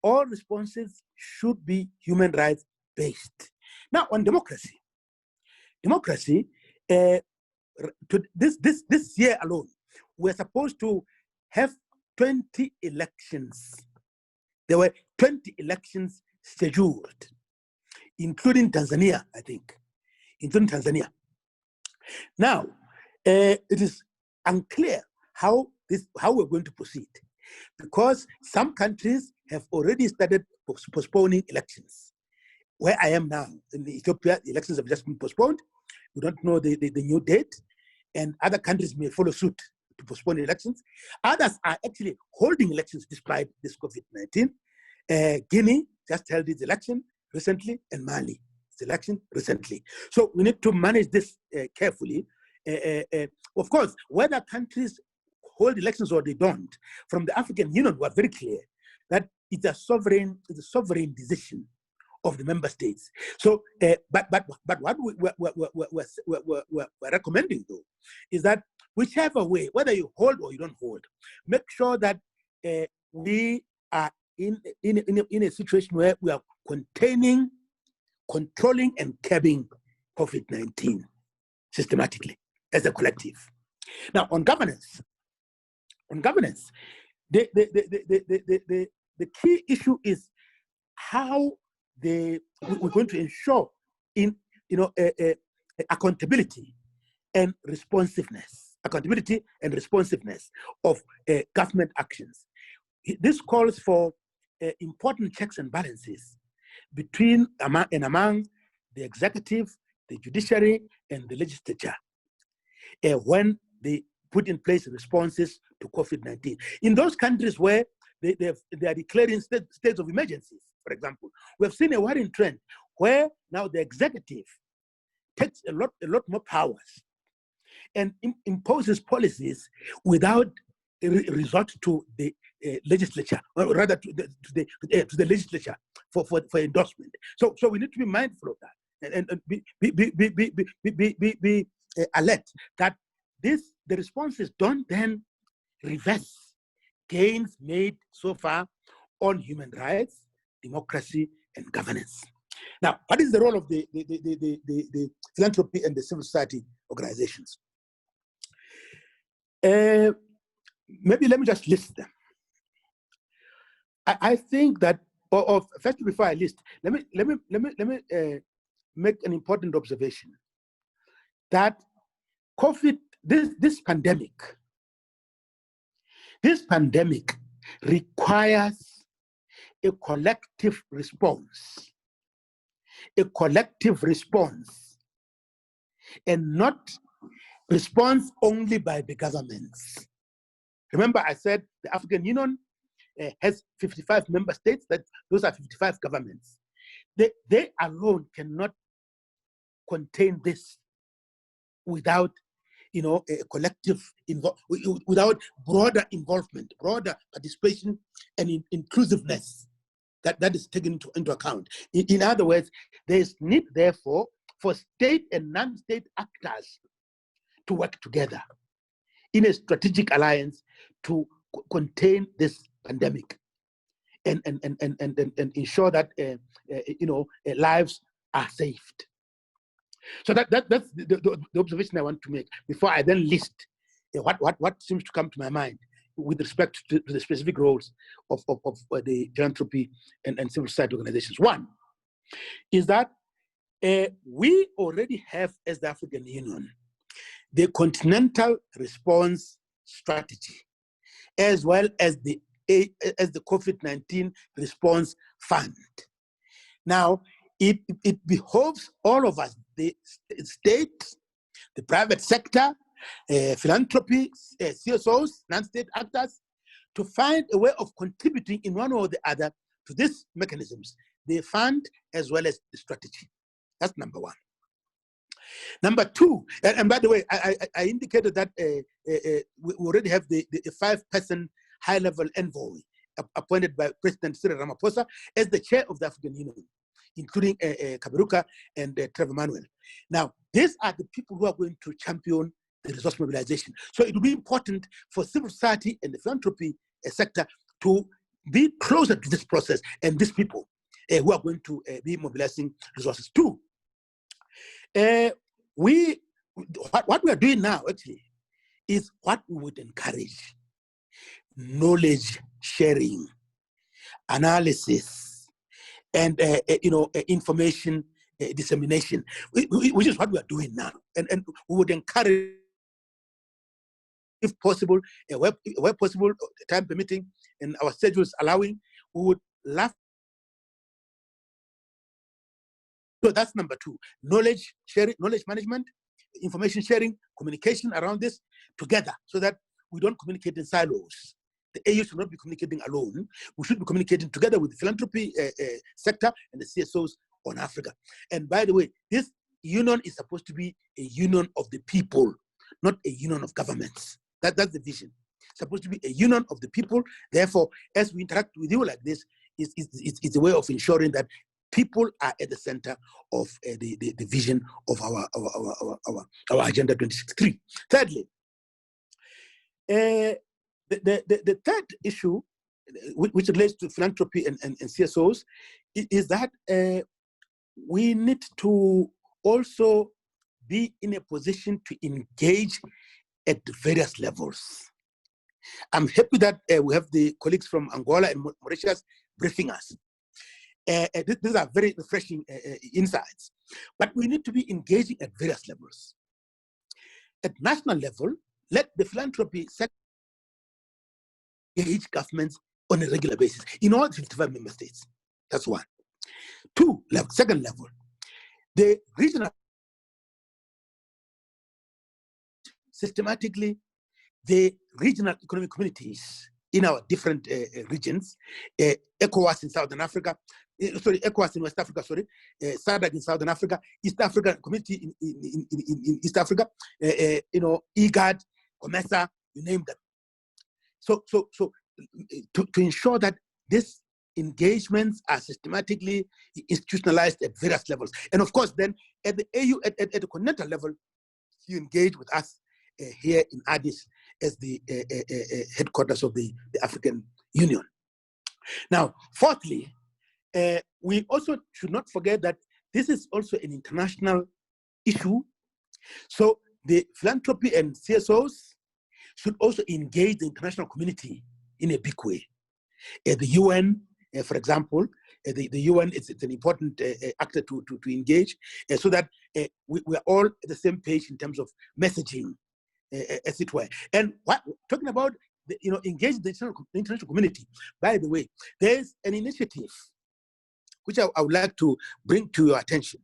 all responses should be human rights based. Now, on democracy, this year alone, we're supposed to have 20 elections. There were 20 elections scheduled, including Tanzania, I think. Now, it is unclear how we're going to proceed, because some countries have already started postponing elections. Where I am now, in Ethiopia, the elections have just been postponed. We don't know the new date, and other countries may follow suit to postpone elections. Others are actually holding elections despite this COVID-19. Guinea just held its election recently, and Mali election recently. So we need to manage this carefully. Of course, whether countries hold elections or they don't, from the African Union, we are very clear that it's a sovereign decision of the member states. So, but what we're recommending though is that whichever way, whether you hold or you don't hold, make sure that we are in a situation where we are containing, controlling, and curbing COVID-19 systematically as a collective. Now, on governance, the key issue is how we're going to ensure accountability and responsiveness of government actions. This calls for important checks and balances between and among the executive, the judiciary, and the legislature when they put in place responses to COVID-19. In those countries where they are declaring states of emergencies, for example, we have seen a worrying trend where now the executive takes a lot more powers and imposes policies without resort to the legislature, or rather to the legislature for endorsement. So we need to be mindful of that and be alert that the responses don't then reverse gains made so far on human rights, democracy, and governance. Now, what is the role of the philanthropy and the civil society organizations? Maybe let me just list them. I think that, first before I list, let me make an important observation that this pandemic requires a collective response, and not response only by the governments. Remember, I said the African Union has 55 member states. Those are 55 governments. They alone cannot contain this without, a collective without broader involvement, broader participation, and inclusiveness that is taken into account. In other words, there is need, therefore, for state and non-state actors to work together in a strategic alliance to contain this pandemic and ensure that lives are saved. So that's the observation I want to make before I then list what seems to come to my mind with respect to the specific roles of the philanthropy and civil society organizations. One is that we already have, as the African Union, the continental response strategy, as well as the COVID-19 response fund. Now, it behoves all of us, the state, the private sector, philanthropy, CSOs, non-state actors, to find a way of contributing in one or the other to these mechanisms, the fund as well as the strategy. That's number one. Number two, and by the way, I indicated that we already have the 5-person high-level envoy appointed by President Cyril Ramaphosa as the chair of the African Union, including Kaberuka and Trevor Manuel. Now, these are the people who are going to champion the resource mobilization. So it will be important for civil society and the philanthropy sector to be closer to this process and these people who are going to be mobilizing resources too. What we are doing now actually is what we would encourage: knowledge sharing, analysis, and information dissemination, which is what we are doing now. And we would encourage, if possible, where possible, time permitting, and our schedules allowing, we would love. So that's number two: knowledge sharing, knowledge management, information sharing, communication around this together, so that we don't communicate in silos. The AU should not be communicating alone. We should be communicating together with the philanthropy sector and the CSOs on Africa. And by the way, this union is supposed to be a union of the people, not a union of governments. That's the vision. It's supposed to be a union of the people. Therefore, as we interact with you like this, it's a way of ensuring that people are at the center of the vision of our Agenda 2063. Thirdly, the third issue, which relates to philanthropy and CSOs, is that we need to also be in a position to engage at various levels. I'm happy that we have the colleagues from Angola and Mauritius briefing us. These are very refreshing insights, but we need to be engaging at various levels. At national level, let the philanthropy sector engage governments on a regular basis in all 55 member states. That's one. Second level, the regional systematically the regional economic communities in our different regions, ECOWAS in Southern Africa, ECOWAS in West Africa, SADC in Southern Africa, East African Community in East Africa, IGAD, COMESA, you name them. So to ensure that these engagements are systematically institutionalized at various levels. And of course, then at the AU, at the continental level, you engage with us here in Addis as the headquarters of the African Union. Now, fourthly, we also should not forget that this is also an international issue. So the philanthropy and CSOs should also engage the international community in a big way. The UN, for example, the UN is an important actor to engage so that we are all at the same page in terms of messaging, as it were. And talking about engage the international community, by the way, there's an initiative which I would like to bring to your attention.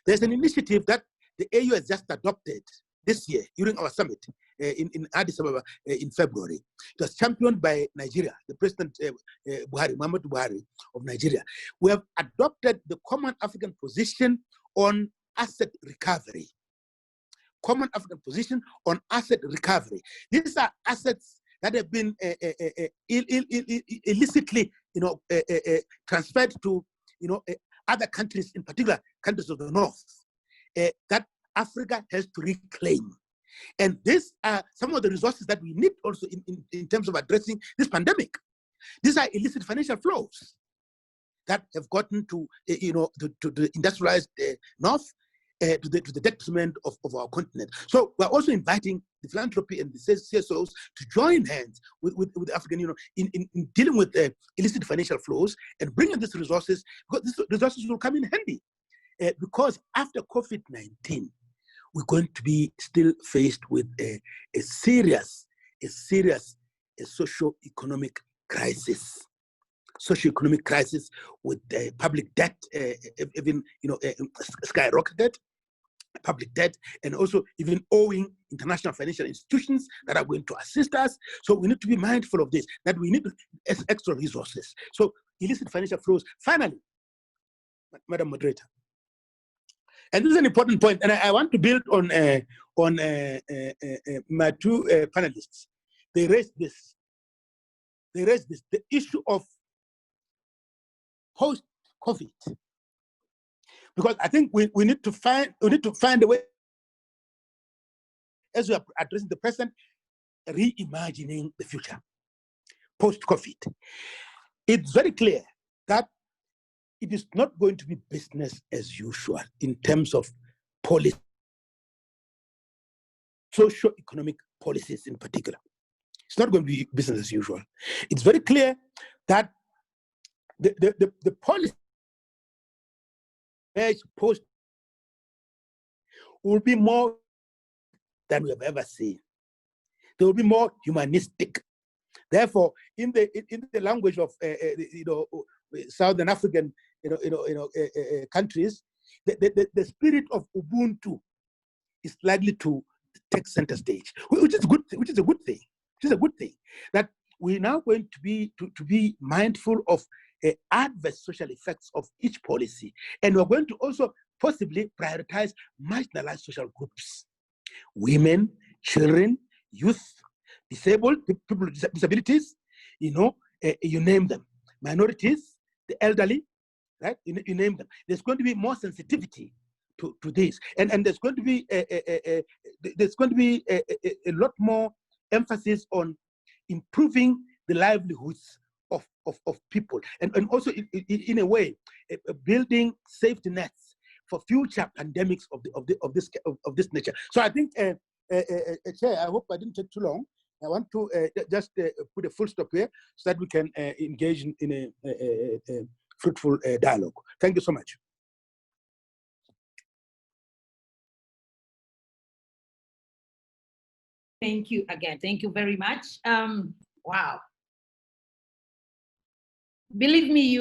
There's an initiative that the AU has just adopted this year during our summit in Addis Ababa in February. It was championed by Nigeria, the President Buhari, Muhammadu Buhari of Nigeria. We have adopted the Common African Position on Asset Recovery. Common African Position on Asset Recovery. These are assets that have been illicitly, transferred to, other countries, in particular countries of the North, that Africa has to reclaim. And these are some of the resources that we need also in terms of addressing this pandemic. These are illicit financial flows that have gotten to, to the industrialized North, to the detriment of our continent. So we're also inviting the philanthropy and the CSOs to join hands with the African Union in dealing with illicit financial flows and bringing these resources, because these resources will come in handy. Because after COVID-19, we're going to be still faced with a serious socio-economic crisis. Socio-economic crisis with public debt, even skyrocketed, public debt, and also even owing international financial institutions that are going to assist us. So we need to be mindful of this, that we need extra resources. So illicit financial flows. Finally, Madam Moderator, and this is an important point, and I want to build on my two panelists. They raised this, the issue of post-COVID, because I think we need to find a way, as we are addressing the present, reimagining the future post-COVID. It's very clear that it is not going to be business as usual in terms of policy, socio-economic policies in particular. It's not going to be business as usual. It's very clear that the policy post will be more than we have ever seen. They will be more humanistic. Therefore, in the language of Southern African countries, the spirit of Ubuntu is likely to take center stage, which is a good thing. That we're now going to be mindful of adverse social effects of each policy. And we're going to also possibly prioritize marginalized social groups: women, children, youth, disabled, people with disabilities, you name them, minorities, the elderly, right? You name them. There's going to be more sensitivity to this, and there's going to be a lot more emphasis on improving the livelihoods of people, and also in a way building safety nets for future pandemics of this nature. So I think, Chair, I hope I didn't take too long. I want to just put a full stop here so that we can engage in a fruitful dialogue. Thank you so much. Thank you again. Thank you very much. Wow. Believe me,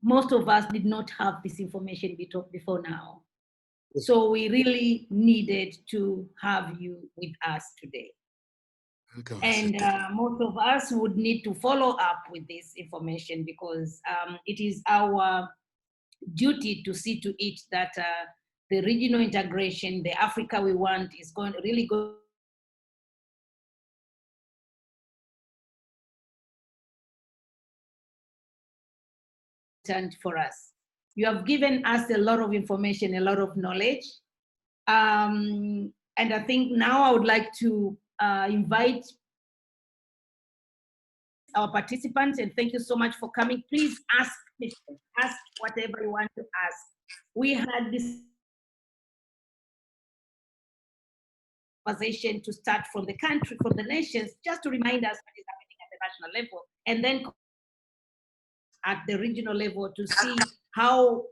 most of us did not have this information before now. So we really needed to have you with us today. And most of us would need to follow up with this information, because it is our duty to see to it that the regional integration, the Africa we want, is going to really go for us. You have given us a lot of information, a lot of knowledge. And I think now I would like to invite our participants, and thank you so much for coming. Please ask questions, ask whatever you want to ask. We had this conversation to start from the country, from the nations, just to remind us what is happening at the national level, and then at the regional level to see how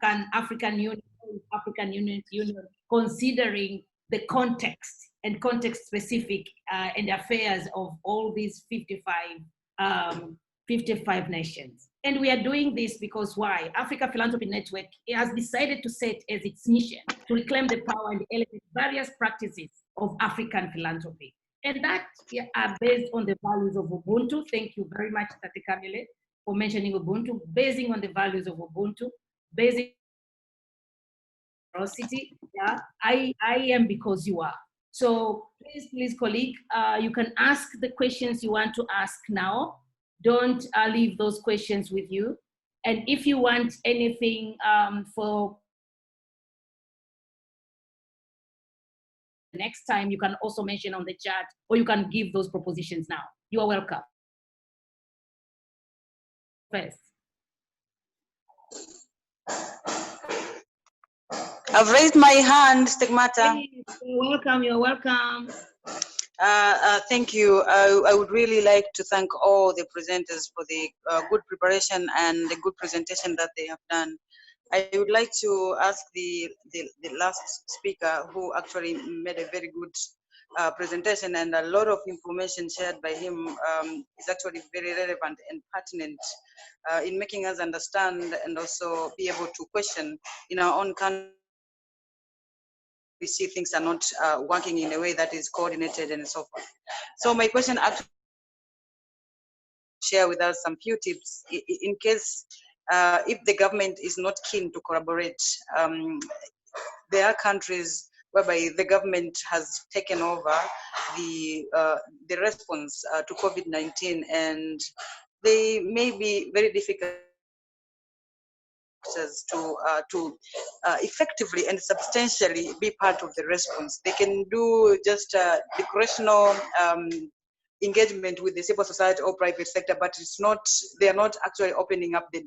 can African Union considering the context and context specific and affairs of all these 55 nations. And we are doing this because why? Africa Philanthropy Network has decided to set as its mission to reclaim the power and elevate various practices of African philanthropy. And that are based on the values of Ubuntu. Thank you very much, Tate Kamile, for mentioning Ubuntu, basing on the values of Ubuntu, basing on generosity. Yeah, I am because you are. So please, colleague, you can ask the questions you want to ask now. Don't leave those questions with you. And if you want anything for next time, you can also mention on the chat, or you can give those propositions now. You are welcome. First. I've raised my hand, Stigmata. You're welcome, you're welcome. Thank you. I would really like to thank all the presenters for the good preparation and the good presentation that they have done. I would like to ask the last speaker, who actually made a very good presentation, and a lot of information shared by him is actually very relevant and pertinent in making us understand and also be able to question in our own country. We see things are not working in a way that is coordinated and so forth. So my question actually, share with us some few tips in case if the government is not keen to collaborate. There are countries whereby the government has taken over the response to COVID-19, and they may be very difficult to effectively and substantially be part of the response. They can do just decorational engagement with the civil society or private sector, but it's not, they are not actually opening up the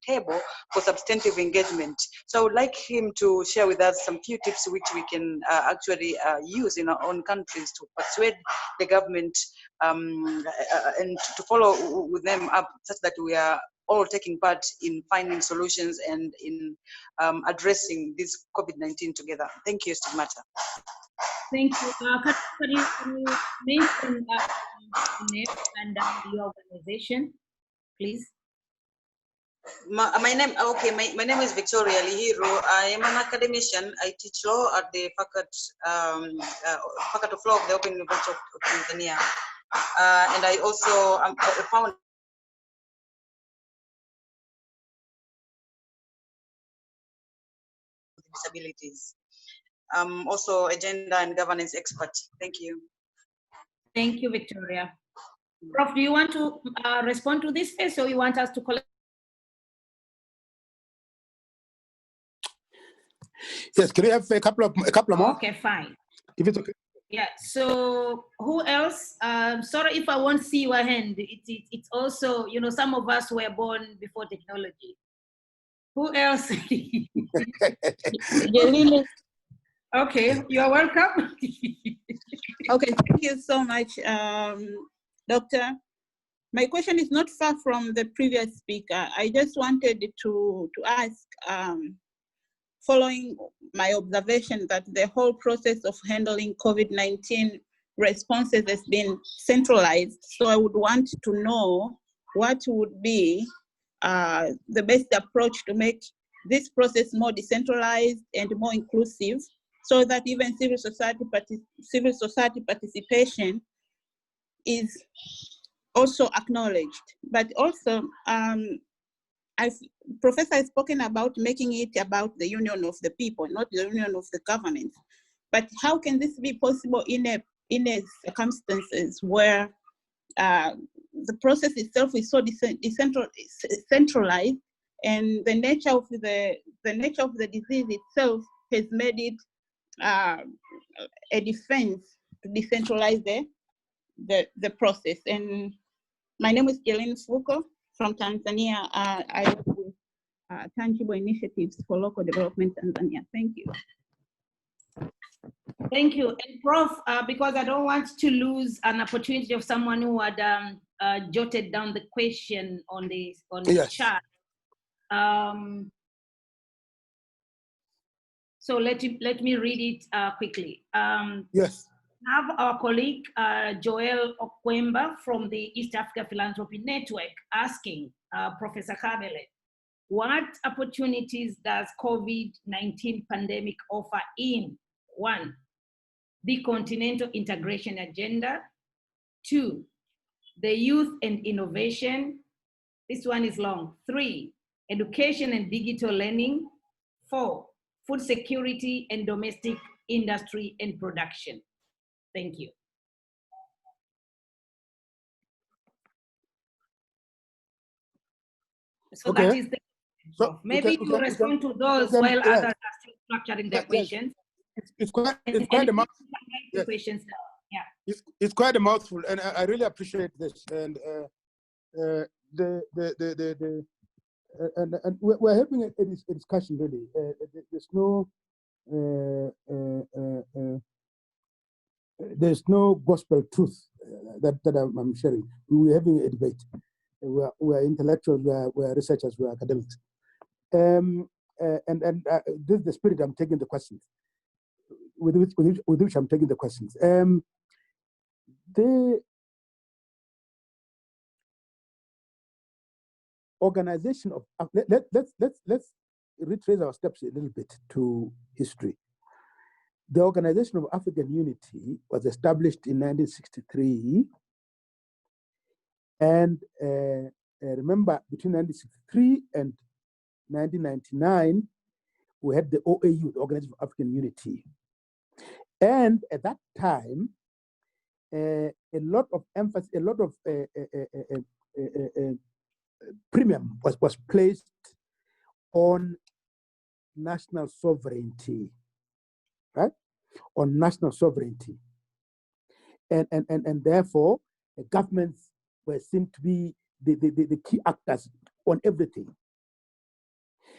table for substantive engagement. So I would like him to share with us some few tips which we can actually use in our own countries to persuade the government and to follow with them up, such that we are all taking part in finding solutions and in addressing this COVID-19 together. Thank you, Stigmata. Thank you. Can you mention your name and your organization, please? My name, okay, my name is Victoria Lihiro. I am an academician. I teach law at the Faculty of Law of the Open University of Tanzania. And I also am a founder disabilities. Also a gender and governance expert. Thank you. Thank you, Victoria. Prof, do you want to respond to this first, or you want us to collect? Yes, can we have a couple of more? Okay, fine. If it's okay. Yeah, so who else? Sorry if I won't see your hand. It's also, you know, some of us were born before technology. Who else? Jelile. Okay, you're welcome. Okay, thank you so much, Doctor. My question is not far from the previous speaker. I just wanted to ask, following my observation that the whole process of handling COVID-19 responses has been centralized. So I would want to know what would be the best approach to make this process more decentralized and more inclusive, so that even civil society participation is also acknowledged. But also, Professor has spoken about making it about the union of the people, not the union of the government. But how can this be possible in a circumstances where the process itself is so centralized, and the nature of the disease itself has made it a defense to decentralize the process? And my name is Jelene Fuko from Tanzania. I work with Tangible Initiatives for Local Development Tanzania. Thank you. Thank you. And Prof, because I don't want to lose an opportunity of someone who had jotted down the question on the Yes. chat. So let me read it quickly. Yes. Have our colleague Joel Okwemba from the East Africa Philanthropy Network asking Professor Kabele, what opportunities does COVID-19 pandemic offer in 1, the continental integration agenda, 2, the youth and innovation, this one is long, 3, education and digital learning, 4, food security and domestic industry and production. Thank you. So Okay. that is the, So maybe you respond to those while yes. others are still structuring their questions. It's quite a mouthful. Yes. Questions. Yeah. It's quite a mouthful, and I really appreciate this. And and we're having a discussion really. There's no gospel truth that I'm sharing. We're having a debate. We're intellectuals, we're researchers, we're academics. And this is the spirit I'm taking the questions, with which I'm taking the questions. The organization of, let's retrace our steps a little bit to history. The Organization of African Unity was established in 1963, and remember, between 1963 and 1999, we had the OAU, the Organization of African Unity. And at that time, a lot of emphasis, a lot of premium was placed on national sovereignty, right? On national sovereignty. And therefore, the governments were seen to be the key actors on everything.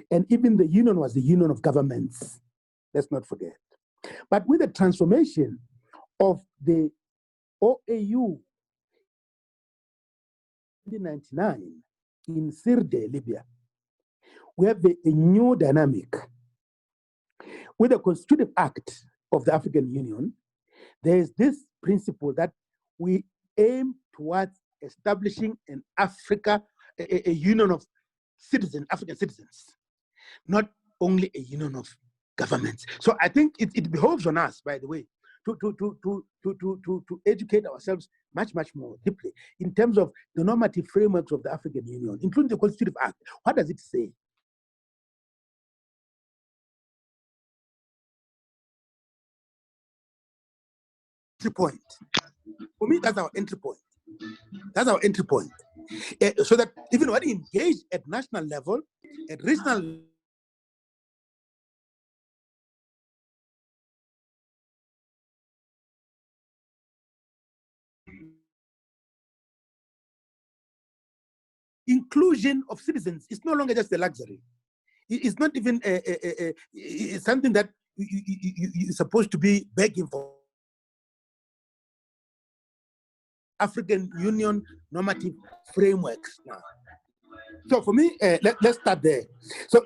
And even the union was the union of governments, let's not forget. But with the transformation of the OAU in 1999 in Sirte, Libya, we have a new dynamic. With the Constitutive Act of the African Union, there is this principle that we aim towards establishing an Africa, a union of citizens, African citizens, not only a union of governments. So I think it behoves on us, by the way, to educate ourselves much more deeply in terms of the normative frameworks of the African Union, including the Constitutive Act. What does it say? point. For me, that's our entry point. That's our entry point. So that even when we engage at national level, at regional level, inclusion of citizens is no longer just a luxury. It's not even it's something that you're supposed to be begging for. African Union normative frameworks now. So for me, let's start there. So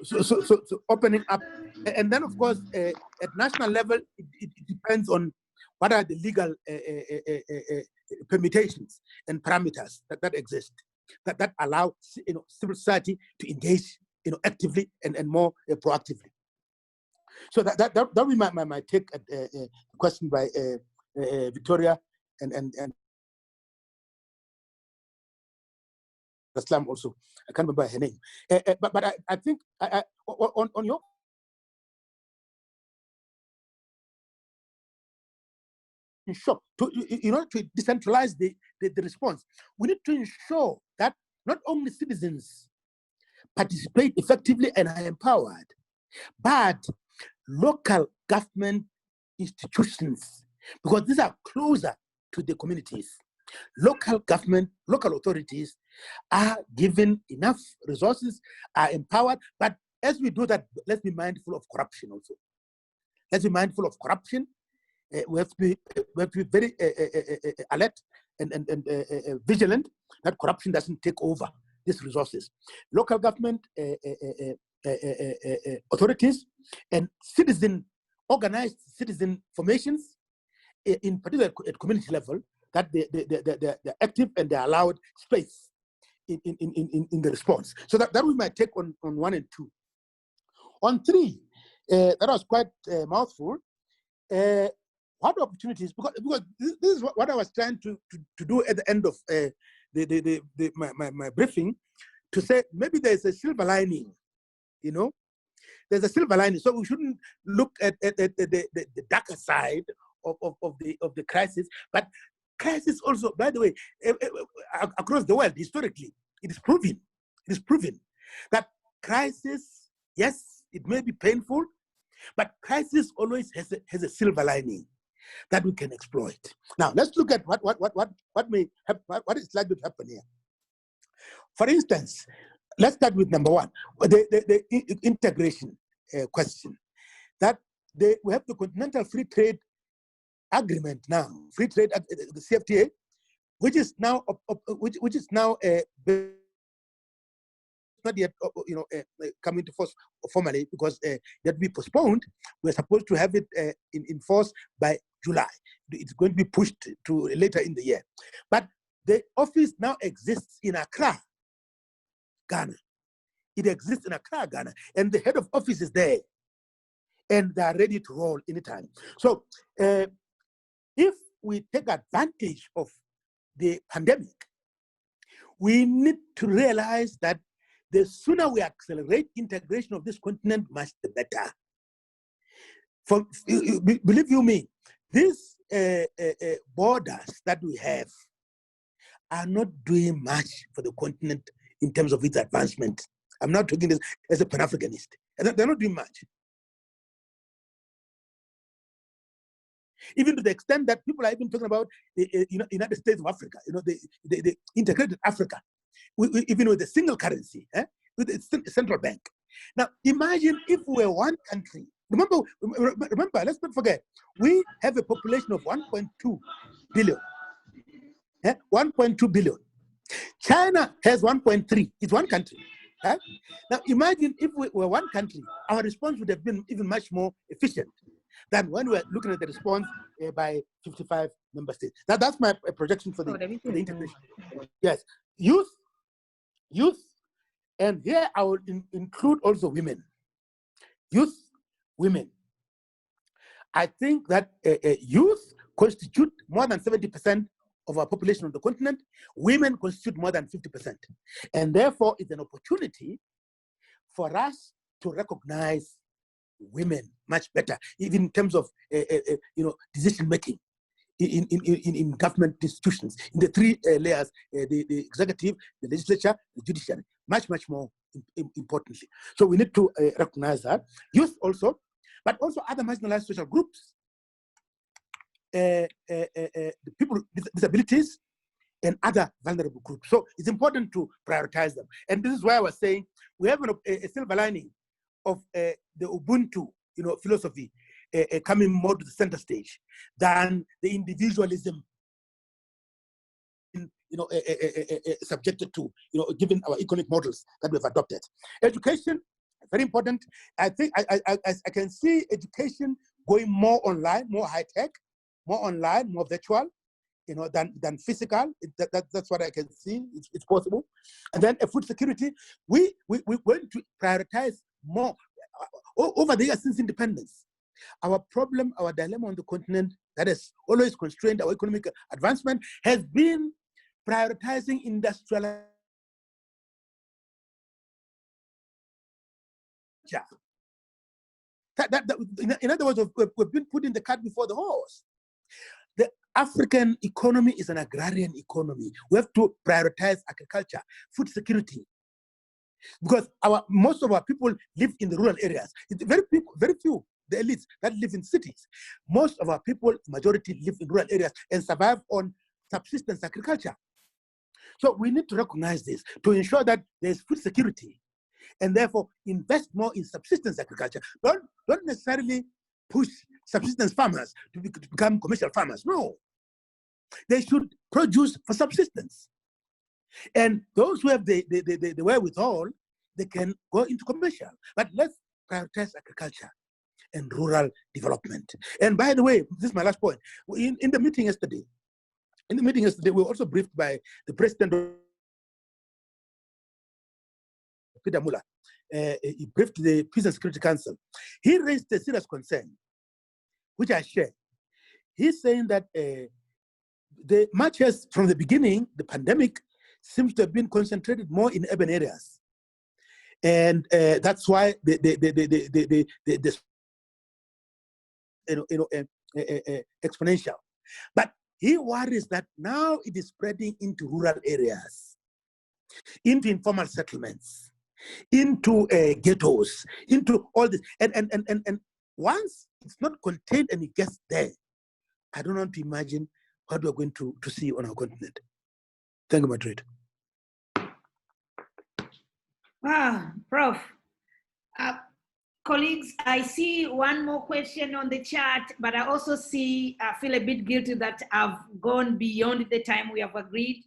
opening up, and then of course at national level, it depends on what are the legal permutations and parameters that exist that allow civil society to engage actively and more proactively. So that will be my take at the question by Victoria and Islam also. I can't remember her name, but I think on your ensure in order to decentralize the response, we need to ensure that not only citizens participate effectively and are empowered, but local government institutions, because these are closer to the communities. Local government, local authorities are given enough resources, are empowered, but as we do that, let's be mindful of corruption also. Let's be mindful of corruption. We have to be very alert and vigilant that corruption doesn't take over these resources. Local government authorities and organized citizen formations, in particular at community level, that they're active and they're allowed space in the response. So that we might take on 1 and 2. On 3, that was quite a mouthful. What opportunities? Because this is what I was trying to do at the end of my briefing, to say maybe there's a silver lining, there's a silver lining. So we shouldn't look at the darker side of the crisis, but crisis also, by the way, across the world historically, it is proven that crisis, yes, it may be painful, but crisis always has a silver lining that we can exploit. Now let's look at what may happen, what is likely to happen here. For instance, let's start with number 1, the integration question. That we have the Continental Free Trade Agreement now, free trade, the CFTA, which is now not yet come into force formally, because it had to be postponed. We're supposed to have it in force by July. It's going to be pushed to later in the year. But the office now exists in Accra, Ghana. It exists in Accra, Ghana, and the head of office is there, and they are ready to roll anytime. So if we take advantage of the pandemic, we need to realize that the sooner we accelerate integration of this continent, much the better. Believe you me, these borders that we have are not doing much for the continent in terms of its advancement. I'm not talking this as a Pan-Africanist. They're not doing much. Even to the extent that people are even talking about the United States of Africa, the integrated Africa, even with a single currency, with a central bank. Now, imagine if we were one country. Remember, let's not forget, we have a population of 1.2 billion. 1.2 billion. China has 1.3. It's one country. Now, imagine if we were one country, our response would have been even much more efficient than when we're looking at the response by 55 member states. That's my projection for the integration. Yes, youth, and here I will include also women. Youth, women. I think that youth constitute more than 70% of our population on the continent. Women constitute more than 50%. And therefore, it's an opportunity for us to recognize women much better, even in terms of decision making. in government institutions, in the three layers, the executive, the legislature, the judiciary, much more importantly. So we need to recognize that. Youth also, but also other marginalized social groups, the people with disabilities, and other vulnerable groups. So it's important to prioritize them. And this is why I was saying we have a silver lining of the Ubuntu, philosophy coming more to the center stage than the individualism, subjected to, given our economic models that we've adopted. Education, very important. I think I can see education going more online, more high tech, more online, more virtual, than physical. That's what I can see. It's possible. And then food security, we're going to prioritize more. Over the years since independence, our problem, our dilemma on the continent that has always constrained our economic advancement has been prioritizing industrialization. In other words, we've been putting the cart before the horse. The African economy is an agrarian economy. We have to prioritize agriculture, food security, because most of our people live in the rural areas. It's very few, the elites that live in cities. Most of our people, majority, live in rural areas and survive on subsistence agriculture. So we need to recognize this to ensure that there's food security, and therefore invest more in subsistence agriculture. Don't necessarily push subsistence farmers to become commercial farmers. No, they should produce for subsistence. And those who have the wherewithal, they can go into commercial. But let's prioritize agriculture and rural development. And by the way, this is my last point. In the meeting yesterday, we were also briefed by the president, Peter Muller. He briefed the Peace and Security Council. He raised a serious concern, which I share. He's saying that the marches from the beginning, the pandemic, seems to have been concentrated more in urban areas, and that's why the exponential. But he worries that now it is spreading into rural areas, into informal settlements, into ghettos, into all this, and once it's not contained and it gets there, I don't want to imagine what we're going to see on our continent. Thank you, Madrid. Wow, Prof. Colleagues, I see one more question on the chat, but I also feel a bit guilty that I've gone beyond the time we have agreed.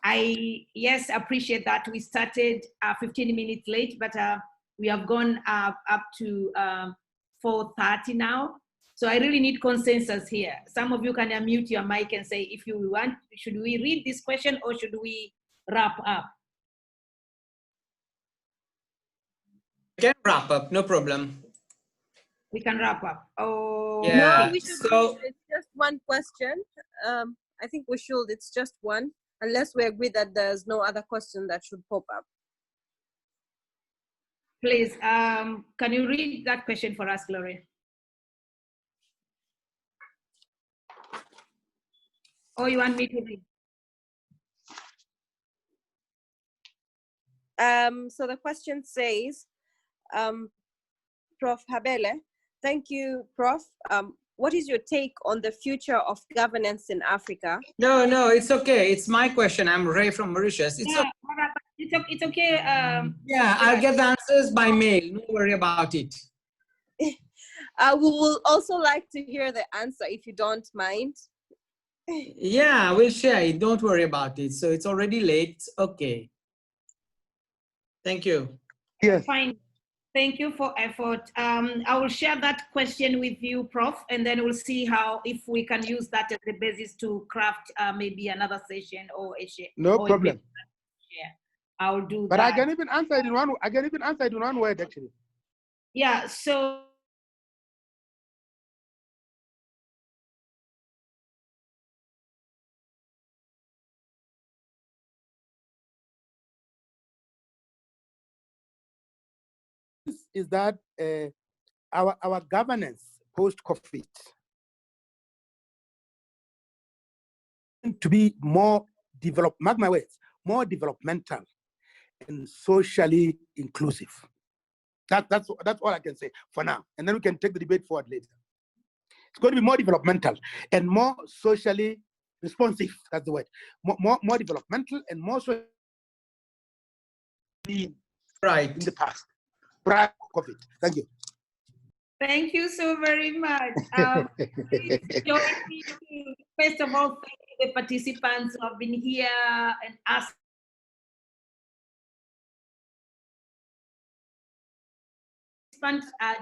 I appreciate that we started 15 minutes late, but we have gone up to 4:30 now. So I really need consensus here. Some of you can unmute your mic and say, if you want, should we read this question or should we wrap up? We can wrap up, no problem. We can wrap up. Oh, Yeah. No, we should. So It's just one question. I think we should. It's just one, unless we agree that there's no other question that should pop up. please, can you read that question for us, Gloria? Or you want me to read? So the question says, Prof. Habele, thank you, Prof. What is your take on the future of governance in Africa? no, it's okay. It's my question. I'm Ray from Mauritius. It's okay. It's okay. Yeah, I'll get the answers by mail. Don't worry about it. We will also like to hear the answer if you don't mind. Yeah, we'll share it. Don't worry about it. So it's already late. It's okay. Thank you. Yes. Fine. Thank you for effort. I will share that question with you, Prof, and then we'll see if we can use that as the basis to craft maybe another session or a share. No problem. Yeah, I'll do but that. I can even answer it in one. I can even answer it in one word, actually. Yeah. So. Is that our governance post-COVID to be more mark my words, more developmental and socially inclusive. That's all I can say for now. And then we can take the debate forward later. It's going to be more developmental and more socially responsive. That's the word. More developmental and more socially Right. in the past. Prior to COVID. Thank you. Thank you so very much. Please join me to, first of all, thank the participants who have been here and asked.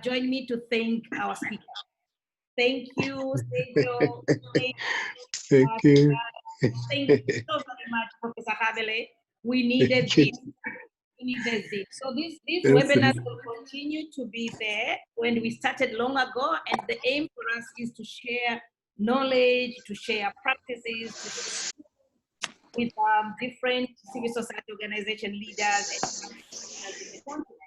Join me to thank our speaker. Thank you, Sejo. Thank you. Thank you so very much, Professor Habele. We needed this. We needed this. So these webinars will continue to be there when we started long ago, and the aim for us is to share knowledge, to share practices with different civil society organization leaders in the continent.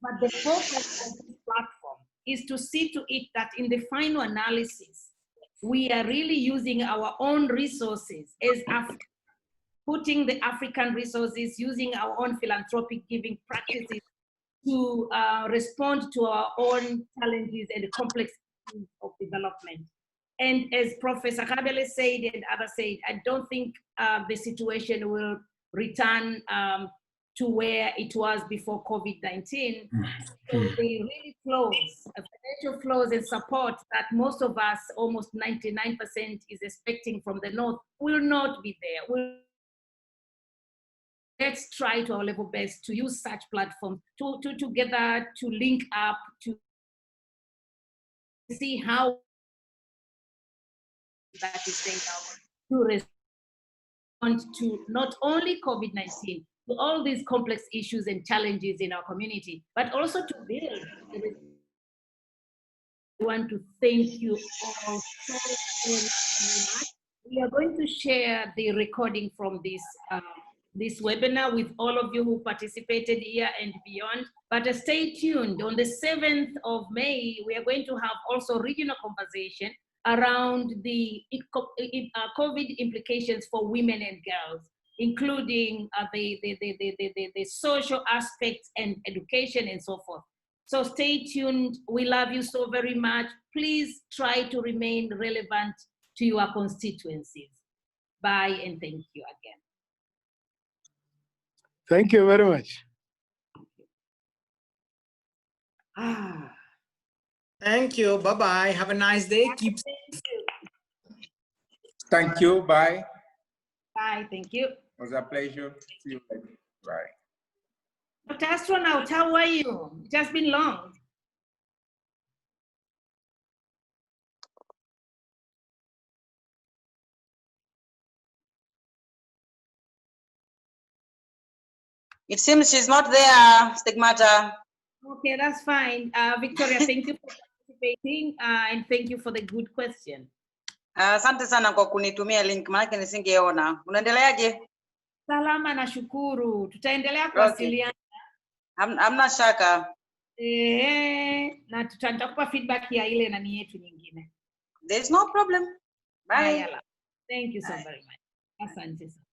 But the focus of this platform is to see to it that in the final analysis, we are really using our own resources as Africa, putting the African resources, using our own philanthropic giving practices to respond to our own challenges and the complexities of development. And as Professor Habele said and others said, I don't think the situation will return to where it was before COVID-19. So the really flows, financial flows and support that most of us, almost 99% is expecting from the North, will not be there. Let's try to our level best to use such platforms to together, to link up, to see how that is going to respond to not only COVID-19, to all these complex issues and challenges in our community, but also to build. I want to thank you all so very much. We are going to share the recording from this webinar with all of you who participated here and beyond. But stay tuned. On the 7th of May, we are going to have also regional conversation around the COVID implications for women and girls, including the social aspects and education and so forth. So stay tuned. We love you so very much. Please try to remain relevant to your constituencies. Bye and thank you again. Thank you very much. Thank you. Bye-bye. Have a nice day. Keep. Thank you. Bye. Bye. Thank you. It was a pleasure. See you later. Bye. Dr. Astronaut, how are you? It has been long. It seems she's not there, Stigmata. Okay, that's fine. Victoria, thank you for participating and thank you for the good question. Asante sana kwa kunitumia link, maana nisingeona. Unaendeleaje? Salama na shukuru. Tutaendelea kuwasiliana. Hamna shaka. Na tutakupa feedback ya ile nani yetu nyingine. There's no problem. Bye. Thank you so very much. Asante sana.